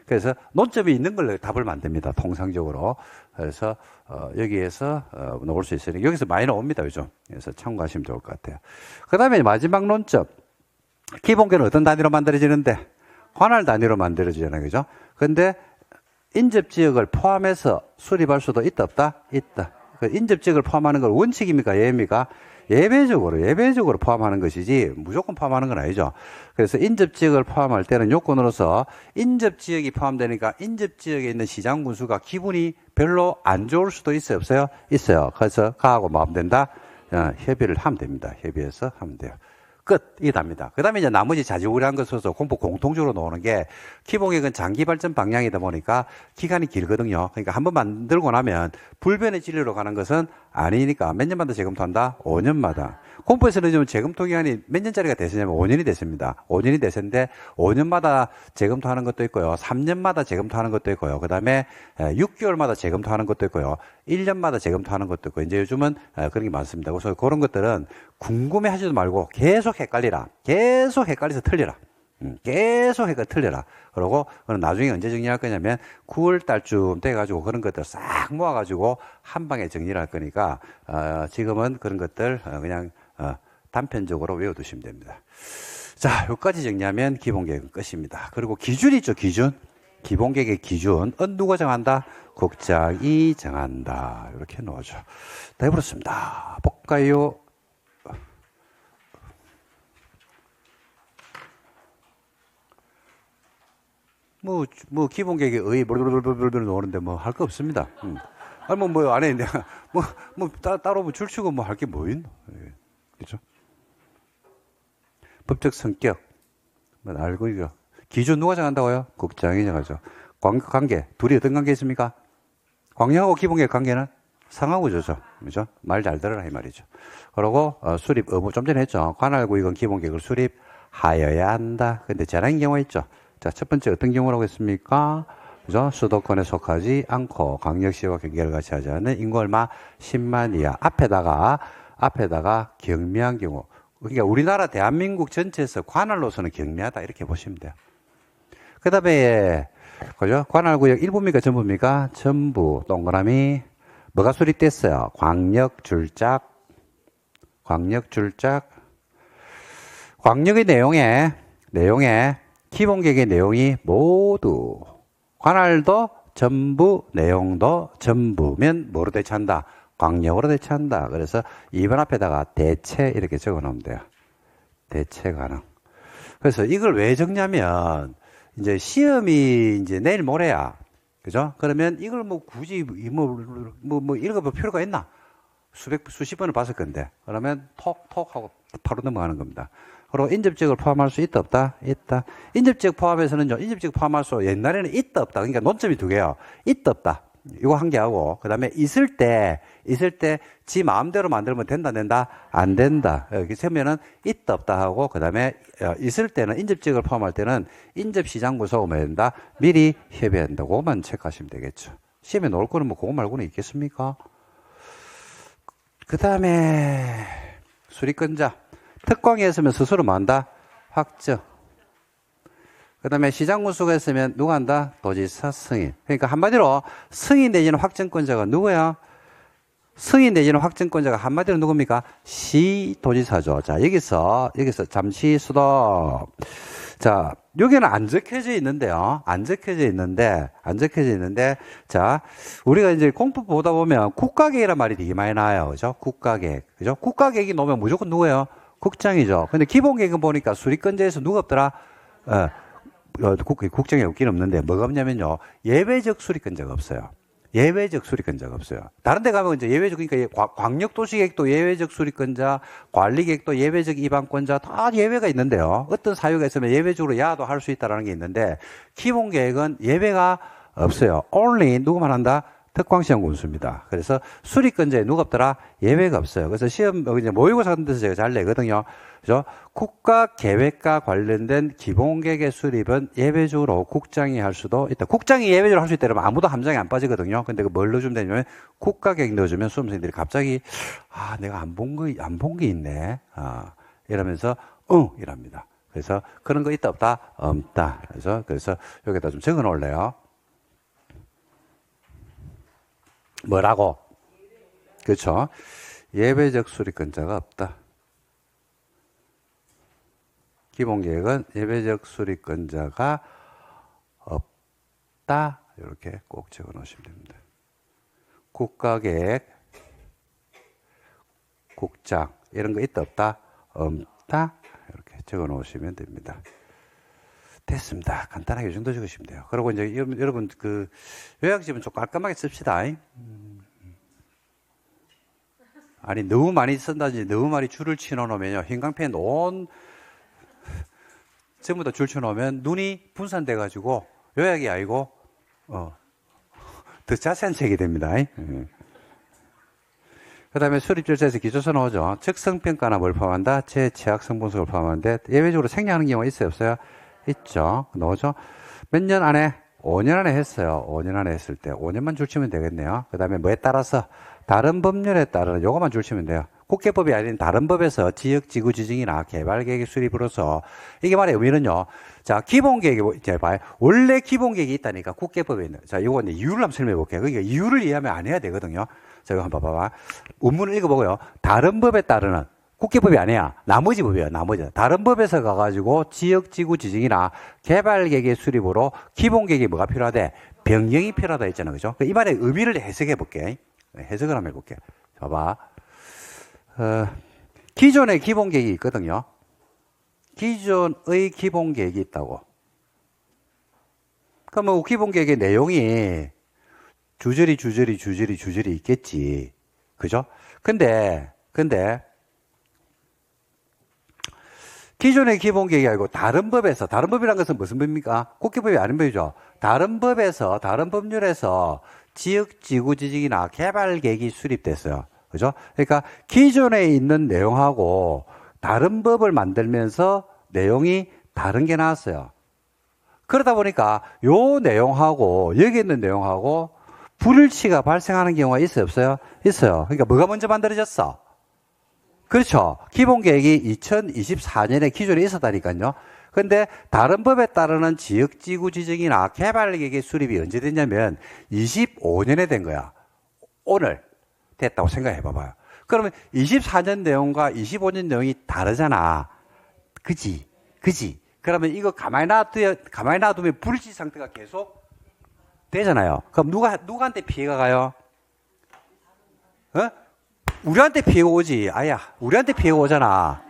S1: 그래서 논점이 있는 걸로 답을 만듭니다. 통상적으로. 그래서 여기에서 나올 수 있으니까 여기서 많이 나옵니다. 요즘. 그래서 참고하시면 좋을 것 같아요. 그 다음에 마지막 논점. 기본계는 어떤 단위로 만들어지는데? 관할 단위로 만들어지잖아요. 그죠? 근데 인접지역을 포함해서 수립할 수도 있다, 없다? 있다. 인접지역을 포함하는 걸 원칙입니까? 예입니까? 예외적으로 포함하는 것이지 무조건 포함하는 건 아니죠. 그래서 인접지역을 포함할 때는 요건으로서 인접지역이 포함되니까 인접지역에 있는 시장 군수가 기분이 별로 안 좋을 수도 있어요, 없어요? 있어요. 그래서 가하고 마음된다? 협의를 하면 됩니다. 협의해서 하면 돼요. 끝. 이게 답니다. 그 다음에 이제 나머지 자지우지한 것으로서 공통적으로 나오는 게 기본계획은 장기 발전 방향이다 보니까 기간이 길거든요. 그러니까 한번 만들고 나면 불변의 진리로 가는 것은 아니니까 몇 년마다 재검토한다? 5년마다. 공포에서는 지금 재검토 기간이 몇 년짜리가 됐으냐면 5년이 됐습니다. 5년이 됐는데 5년마다 재검토하는 것도 있고요. 3년마다 재검토하는 것도 있고요. 그 다음에 6개월마다 재검토하는 것도 있고요. 1년마다 재검토하는 것도 있고 이제 요즘은 그런 게 많습니다. 그래서 그런 것들은 궁금해 하지도 말고 계속 헷갈리라. 계속 헷갈려서 틀리라. 계속 틀려라. 그러고, 그럼 나중에 언제 정리할 거냐면, 9월 달쯤 돼가지고 그런 것들 싹 모아가지고 한 방에 정리를 할 거니까, 지금은 그런 것들 그냥, 단편적으로 외워두시면 됩니다. 자, 여기까지 정리하면 기본계획은 끝입니다. 그리고 기준이 있죠, 기준. 기본계획의 기준. 누가 정한다? 국장이 정한다. 이렇게 놓아줘. 다 해버렸습니다. 볼까요? 기본계획에 의, 나오는데 할 거 없습니다. 안에 내가, 따로 줄치고 할 게 뭐 있노? 그죠? 법적 성격. 알고 있죠? 기준 누가 정한다고요? 국장이 정하죠. 관계. 둘이 어떤 관계 있습니까? 광역하고 기본계획 관계는 상하구조죠. 그죠? 말 잘 들어라, 이 말이죠. 그리고, 수립 의무, 좀 전에 했죠. 관할구역은 기본계획을 수립하여야 한다. 근데 재량인 경우가 있죠. 자, 첫 번째 어떤 경우라고 했습니까? 그죠? 수도권에 속하지 않고 광역시와 경계를 같이 하지 않는 인구 얼마? 10만 이하. 앞에다가 경미한 경우. 그러니까 우리나라 대한민국 전체에서 관할로서는 경미하다. 이렇게 보시면 돼요. 그 다음에, 그죠? 관할구역 일부입니까? 전부입니까? 전부. 동그라미. 뭐가 수립됐어요? 광역의 내용에 기본계획의 내용이 모두 관할도 전부 내용도 전부면 뭐로 대체한다? 광역으로 대체한다. 그래서 2번 앞에다가 대체 이렇게 적어 놓으면 돼요. 대체 가능. 그래서 이걸 왜 적냐면 이제 시험이 이제 내일 모레야. 그죠? 그러면 이걸 굳이 읽어볼 필요가 있나? 수십 번을 봤을 건데. 그러면 톡 하고 바로 넘어가는 겁니다. 그리고 인접지역을 포함할 수 있다, 없다? 있다. 인접지역 포함해서는요, 인접지역 포함할 수, 옛날에는 있다, 없다. 그러니까 논점이 두 개요. 있다, 없다. 이거 한 개 하고, 그 다음에 있을 때, 지 마음대로 만들면 된다, 안 된다. 여기 세면은 있다, 없다 하고, 그 다음에 있을 때는, 인접지역을 포함할 때는 인접시장 구조가 뭐 된다? 미리 협의한다. 그거만 체크하시면 되겠죠. 시험에 나올 거는 그거 말고는 있겠습니까? 그 다음에, 수리권자. 특광이 했으면 스스로 뭐 한다? 확정. 그 다음에 시장군수가 했으면 누가 한다? 도지사 승인. 그러니까 한마디로 승인 내지는 확정권자가 누구야? 승인 내지는 확정권자가 한마디로 누굽니까? 시도지사죠. 자, 여기서 잠시 수도. 자, 여기는 안 적혀져 있는데요. 안 적혀져 있는데, 자, 우리가 이제 공부 보다 보면 국가계획이란 말이 되게 많이 나와요. 그죠? 국가계획. 그죠? 국가계획이 나오면 무조건 누구예요? 국장이죠. 근데 기본계획은 보니까 수립권자에서 누가 없더라? 국정에 없긴 없는데, 뭐가 없냐면요. 예외적 수립권자가 없어요. 예외적 수립권자가 없어요. 다른 데 가면 이제 예외적, 그러니까 광역도시계획도 예외적 수립권자, 관리계획도 예외적 이반권자 다 예외가 있는데요. 어떤 사유가 있으면 예외적으로 야도 할 수 있다는 게 있는데, 기본계획은 예외가 없어요. only 누구만 한다? 특광시험 군수입니다. 그래서 수립권자에 누가 없더라? 예외가 없어요. 그래서 시험, 이제 모의고사 같은 데서 제가 잘 내거든요. 그죠? 국가계획과 관련된 기본계획의 수립은 예외적으로 국장이 할 수도 있다. 국장이 예외적으로 할 수 있다 그러면 아무도 함정에 안 빠지거든요. 근데 그 뭘 넣어주면 되냐면 국가계획 넣어주면 수험생들이 갑자기 내가 안 본 게 있네. 이러면서 이랍니다. 그래서 그런 거 있다 없다? 없다. 그래서 여기다 좀 적어 놓을래요. 뭐라고? 그렇죠. 예외적 수립권자가 없다. 기본계획은 예외적 수립권자가 없다. 이렇게 꼭 적어 놓으시면 됩니다. 국가계획, 국장 이런 거 있다 없다? 없다. 이렇게 적어 놓으시면 됩니다. 됐습니다. 간단하게 이 정도 적으시면 돼요. 그리고 이제 여러분 그 요약집은 좀 깔끔하게 씁시다. 아니 너무 많이 쓴다든지 너무 많이 줄을 치놓으면요 형광펜 전부 다 줄 쳐놓으면 눈이 분산돼 가지고 요약이 아니고 더 자세한 책이 됩니다. 그 다음에 수립 절차에서 기초서 나오죠. 적성평가나 뭘 포함한다? 최악성분석을 포함하는데 예외적으로 생략하는 경우가 있어요 없어요? 있죠. 나오죠. 몇 년 안에? 5년 안에 했어요. 5년 안에 했을 때 5년만 줄치면 되겠네요. 그 다음에 뭐에 따라서? 다른 법률에 따라 요거만 줄치면 돼요. 국계법이 아닌 다른 법에서 지역 지구 지정이나 개발 계획 수립으로서 이게 말의 의미는요. 자, 기본계획이 이제 봐요. 원래 기본계획이 있다니까 국계법에 있는. 자, 요거 이제 이유를 한번 설명해 볼게요. 그러니까 이유를 이해하면 안 해야 되거든요. 자, 이거 한번 봐봐. 원문을 읽어보고요. 다른 법에 따르는 국계법이 아니야. 나머지 법이에요. 나머지. 다른 법에서 가가지고 지역 지구 지정이나 개발 계획의 수립으로 기본계획이 뭐가 필요하대? 변경이 필요하다 했잖아요. 그죠? 이 말의 의미를 해석해 볼게. 해석을 한번 해볼게. 봐봐. 기존의 기본계획이 있거든요. 기존의 기본계획이 있다고. 그러면 기본계획의 내용이 주저리 있겠지. 그죠? 근데 기존의 기본계획이 아니고 다른 법에서, 다른 법이라는 것은 무슨 법입니까? 국계법이 아닌 법이죠. 다른 법에서, 다른 법률에서 지역 지구 지정이나 개발 계획이 수립됐어요. 그죠? 그러니까 기존에 있는 내용하고 다른 법을 만들면서 내용이 다른 게 나왔어요. 그러다 보니까 요 내용하고 여기 있는 내용하고 불일치가 발생하는 경우가 있어요, 없어요? 있어요. 그러니까 뭐가 먼저 만들어졌어? 그렇죠. 기본계획이 2024년에 기존에 있었다니까요. 근데 다른 법에 따르는 지역지구 지정이나 개발계획의 수립이 언제 됐냐면 25년에 된 거야. 오늘 됐다고 생각해 봐봐요. 그러면 24년 내용과 25년 내용이 다르잖아. 그지? 그러면 이거 가만히 놔두면 불일치 상태가 계속 되잖아요. 그럼 누구한테 피해가 가요? 우리한테 피해가 오지. 우리한테 피해가 오잖아.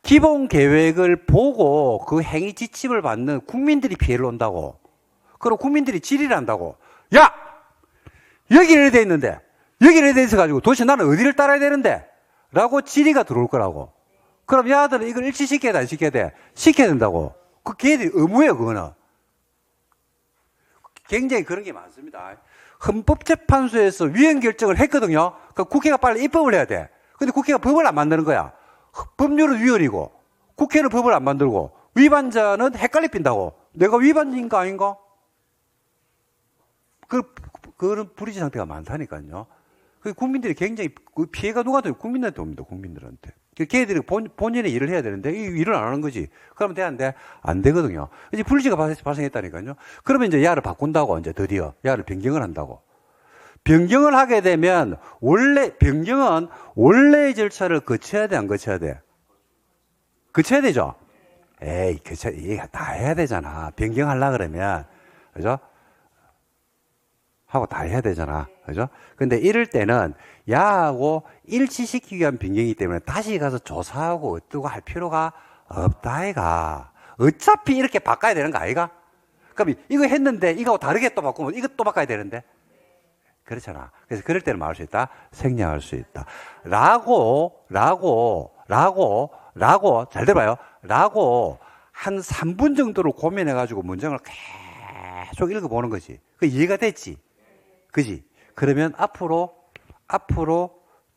S1: 기본 계획을 보고 그 행위 지침을 받는 국민들이 피해를 온다고. 그럼 국민들이 질의를 한다고. 야! 여기 이래 돼 있는데, 여기 이래 돼 있어가지고 도대체 나는 어디를 따라야 되는데? 라고 질의가 들어올 거라고. 그럼 야들은 이걸 일치시켜야 돼, 안 시켜야 돼? 시켜야 된다고. 그 걔들이 의무예요, 그거는. 굉장히 그런 게 많습니다. 헌법재판소에서 위헌 결정을 했거든요. 그러니까 국회가 빨리 입법을 해야 돼. 근데 국회가 법을 안 만드는 거야. 법률은 위헌이고 국회는 법을 안 만들고 위반자는 헷갈려 빈다고. 내가 위반인가 아닌가? 그런 불이치 상태가 많다니까요. 국민들이 굉장히 피해가 누구한테? 국민들한테 옵니다. 국민들한테. 걔들이 본인의 일을 해야 되는데 이 일을 안 하는 거지. 그러면 돼, 안 돼? 안 되거든요. 이제 불이치가 발생했다니까요. 그러면 이제 야를 바꾼다고 이제 드디어 야를 변경을 한다고. 변경을 하게 되면 변경은 원래의 절차를 거쳐야 돼, 안 거쳐야 돼? 거쳐야 되죠? 에이, 이게 다 해야 되잖아. 변경하려고 그러면. 그죠? 하고 다 해야 되잖아. 그죠? 근데 이럴 때는 야하고 일치시키기 위한 변경이기 때문에 다시 가서 조사하고 어떠고 할 필요가 없다, 아이가. 어차피 이렇게 바꿔야 되는 거 아이가? 그럼 이거 했는데 이거하고 다르게 또 바꾸면 이거 또 바꿔야 되는데? 그렇잖아. 그래서 그럴 때는 말할 수 있다. 생략할 수 있다. 라고, 잘 들어봐요. 라고 한 3분 정도를 고민해가지고 문장을 계속 읽어보는 거지. 그 이해가 됐지? 그지? 그러면 앞으로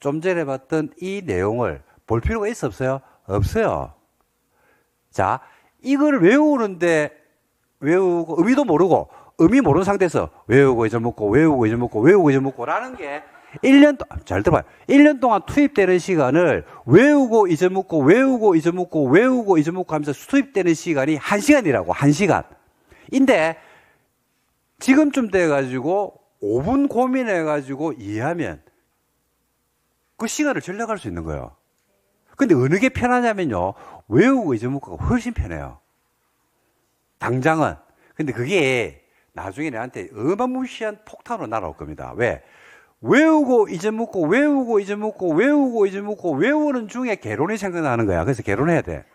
S1: 좀 전에 봤던 이 내용을 볼 필요가 있어, 없어요? 없어요. 자, 이걸 외우고, 의미도 모르고, 의미 모르는 상태에서 외우고 잊어먹고 라는 게 1년 동안, 잘 들어봐요. 1년 동안 투입되는 시간을 외우고 잊어먹고 하면서 투입되는 시간이 1시간이라고, 1시간. 인데, 지금쯤 돼가지고 5분 고민해가지고 이해하면 그 시간을 절약할 수 있는 거예요. 근데 어느 게 편하냐면요. 외우고 잊어먹고가 훨씬 편해요. 당장은. 근데 그게 나중에 내한테 어마무시한 폭탄으로 날아올 겁니다. 왜? 외우고 잊어먹고 외우는 중에 개론이 생각나는 거야. 그래서 개론해야 돼.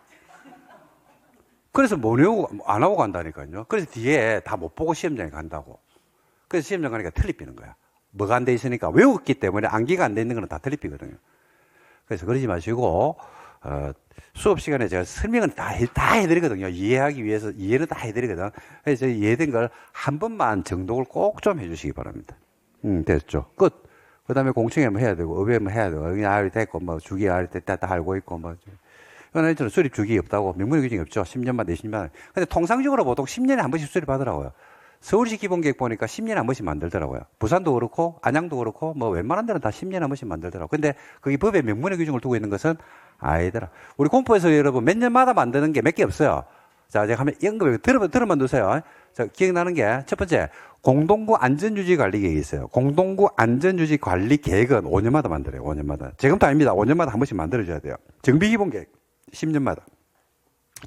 S1: 그래서 못 외우고 안 하고 간다니까요. 그래서 뒤에 다 못 보고 시험장에 간다고. 그래서 시험장 가니까 틀리피는 거야. 뭐가 안 돼 있으니까 외웠기 때문에 암기가 안 돼 있는 거는 다 틀리피거든요. 그래서 그러지 마시고 수업 시간에 제가 설명은 다 해드리거든요. 이해하기 위해서 이해는 다 해드리거든. 그래서 이해된 걸 한 번만 정독을 꼭 좀 해주시기 바랍니다. 됐죠. 끝. 그 다음에 공청회 뭐 해야 되고, 의회 뭐 해야 되고, 그냥 알이 됐고, 뭐 주기 알이 됐다 알고 있고, 뭐. 이거는 저는 수립 주기 없다고, 명문의 규정이 없죠. 10년만, 20년만. 근데 통상적으로 보통 10년에 한 번씩 수립하더라고요. 서울시 기본계획 보니까 10년에 한 번씩 만들더라고요. 부산도 그렇고, 안양도 그렇고, 뭐 웬만한 데는 다 10년에 한 번씩 만들더라고요. 근데 그게 법에 명문의 규정을 두고 있는 것은 아니더라. 우리 공포에서 여러분 몇 년마다 만드는 게 몇 개 없어요. 자, 제가 하면 연금, 들어만 두세요. 자, 기억나는 게 첫 번째, 공동구 안전유지관리계획이 있어요. 공동구 안전유지관리계획은 5년마다 만들어요. 5년마다. 지금도 아닙니다. 5년마다 한 번씩 만들어줘야 돼요. 정비기본계획 10년마다.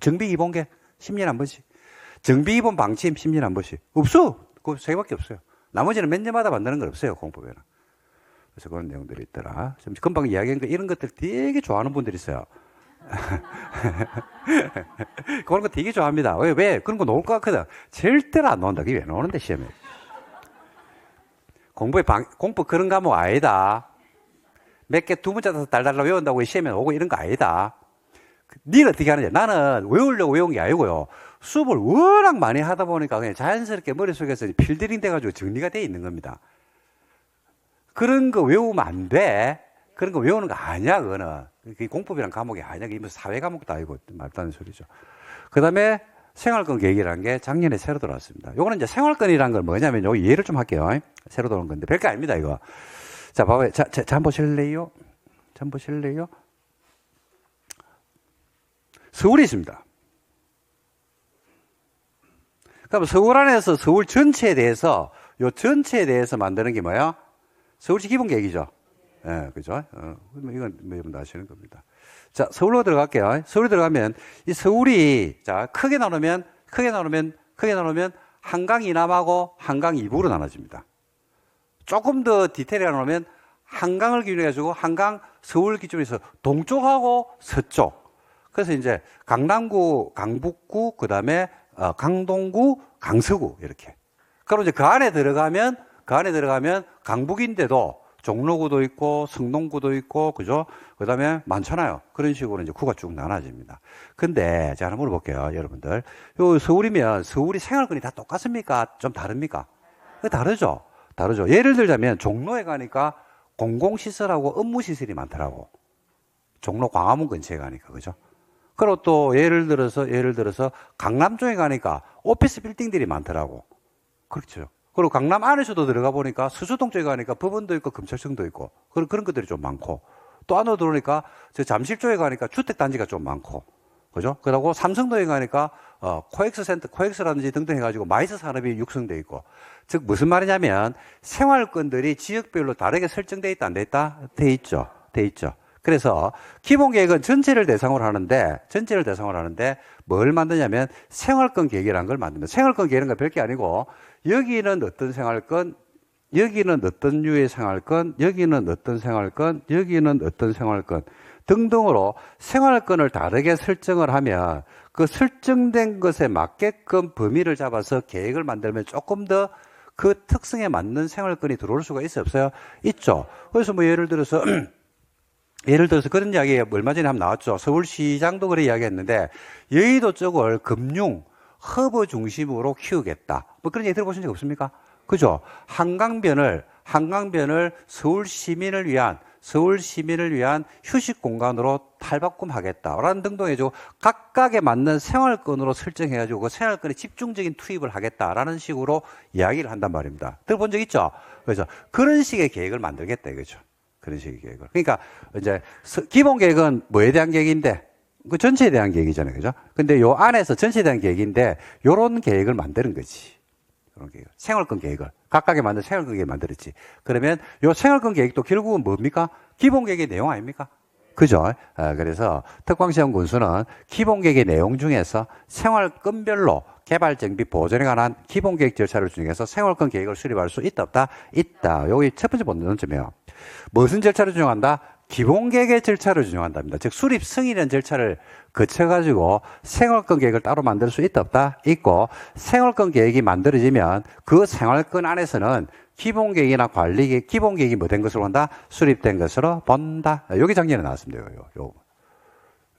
S1: 정비기본계획 10년에 한 번씩. 정비기본 방침 10년에 한 번씩. 없어. 그거 세 개밖에 없어요. 나머지는 몇 년마다 만드는 건 없어요. 공법에는. 그래서 그런 내용들이 있더라. 지금 금방 이야기한 거 이런 것들 되게 좋아하는 분들이 있어요. 그런 거 되게 좋아합니다. 왜? 그런 거 나올 것 같거든. 절대로 안 나온다. 그게 왜 나오는데, 시험에. 공부 그런 과목 아니다. 몇 개 두 문자 더 달달달 외운다고 시험에 오고 이런 거 아니다. 니는 어떻게 하느냐. 나는 외우려고 외운 게 아니고요. 수업을 워낙 많이 하다 보니까 그냥 자연스럽게 머릿속에서 필드링 돼가지고 정리가 돼 있는 겁니다. 그런 거 외우면 안 돼. 그런 거 외우는 거 아니야, 그거는. 그게 공법이란 과목이 아니야. 그게 무슨 사회 과목도 아니고, 말도 안 되는 소리죠. 그 다음에 생활권 계획이라는 게 작년에 새로 들어왔습니다. 요거는 이제 생활권이라는 건 뭐냐면, 요 이해를 좀 할게요. 새로 들어온 건데. 별게 아닙니다, 이거. 자, 봐봐요. 자, 한번 보실래요? 한번 보실래요? 서울이 있습니다. 그럼 서울 안에서 서울 전체에 대해서, 요 전체에 대해서 만드는 게 뭐예요? 서울시 기본계획이죠. 예, 네, 그죠? 이건 여러분 아시는 겁니다. 자, 서울로 들어갈게요. 서울에 들어가면, 이 서울이, 자, 크게 나누면, 한강 이남하고 한강 이북으로 나눠집니다. 조금 더 디테일하게 나누면, 한강을 기준해가지고, 한강 서울 기준에서 동쪽하고 서쪽. 그래서 이제, 강남구, 강북구, 그 다음에, 강동구, 강서구, 이렇게. 그럼 이제 그 안에 들어가면, 강북인데도, 종로구도 있고 성동구도 있고 그죠? 그다음에 많잖아요. 그런 식으로 이제 구가 쭉 나눠집니다. 근데 제가 하나 물어볼게요, 여러분들. 요 서울이면 서울이 생활권이 다 똑같습니까? 좀 다릅니까? 다르죠. 예를 들자면 종로에 가니까 공공시설하고 업무시설이 많더라고. 종로 광화문 근처에 가니까 그죠? 그리고 또 예를 들어서 강남 쪽에 가니까 오피스 빌딩들이 많더라고. 그렇죠. 그리고 강남 안에서도 들어가 보니까 수수동 쪽에 가니까 법원도 있고 검찰청도 있고 그런 것들이 좀 많고 또 안으로 들어오니까 저 잠실 쪽에 가니까 주택단지가 좀 많고 그죠? 그러고 삼성동에 가니까, 코엑스 센터, 코엑스라든지 등등 해가지고 마이스 산업이 육성돼 있고. 즉, 무슨 말이냐면, 생활권들이 지역별로 다르게 설정돼 있다, 안 돼 있다? 돼 있죠. 돼 있죠. 그래서, 기본 계획은 전체를 대상으로 하는데, 뭘 만드냐면, 생활권 계획이라는 걸 만듭니다. 생활권 계획은 별게 아니고, 여기는 어떤 생활권, 여기는 어떤 류의 생활권, 여기는 어떤 생활권, 여기는 어떤 생활권 등등으로 생활권을 다르게 설정을 하면 그 설정된 것에 맞게끔 범위를 잡아서 계획을 만들면 조금 더 그 특성에 맞는 생활권이 들어올 수가 있어요, 없어요? 있죠. 그래서 뭐 예를 들어서 그런 이야기 얼마 전에 한번 나왔죠. 서울시장도 그래 이야기했는데 여의도 쪽을 금융 허브 중심으로 키우겠다. 뭐 그런 얘기 들어보신 적 없습니까? 그죠? 한강변을 서울 시민을 위한 휴식 공간으로 탈바꿈하겠다라는 등등 해주고 각각에 맞는 생활권으로 설정해가지고 그 생활권에 집중적인 투입을 하겠다라는 식으로 이야기를 한단 말입니다. 들어본 적 있죠? 그래서 그런 식의 계획을 만들겠다 이거죠. 그런 식의 계획을. 그러니까 이제 기본 계획은 뭐에 대한 계획인데 그 전체에 대한 계획이잖아요. 그죠? 근데 요 안에서 전체에 대한 계획인데 요런 계획을 만드는 거지. 그런 계획. 생활권 계획을. 각각에 맞는 생활권 계획을 만들었지. 그러면 요 생활권 계획도 결국은 뭡니까? 기본 계획의 내용 아닙니까? 그죠? 그래서 특광시험 군수는 기본 계획의 내용 중에서 생활권별로 개발 정비 보존에 관한 기본 계획 절차를 준용해서 생활권 계획을 수립할 수 있다, 없다? 있다. 여기 첫 번째 본론점이에요. 무슨 절차를 준용한다? 기본 계획의 절차를 준용한답니다. 즉 수립 승인이라는 절차를 거쳐가지고 생활권 계획을 따로 만들 수 있다, 없다? 있고 생활권 계획이 만들어지면 그 생활권 안에서는 기본 계획이나 관리 계획, 기본 계획이 뭐 된 것으로 본다? 수립된 것으로 본다. 여기 작년에 나왔습니다. 요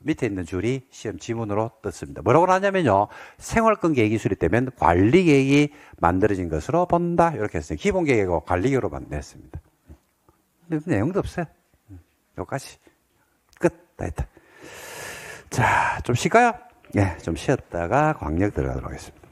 S1: 밑에 있는 줄이 시험 지문으로 떴습니다. 뭐라고 하냐면요. 생활권 계획이 수립되면 관리 계획이 만들어진 것으로 본다. 이렇게 했어요. 기본 계획하고 관리 계획으로 냈습니다. 근데 내용도 없어요. 여기까지. 끝. 다 했다. 자, 좀 쉴까요? 예, 좀 쉬었다가 광역 들어가도록 하겠습니다.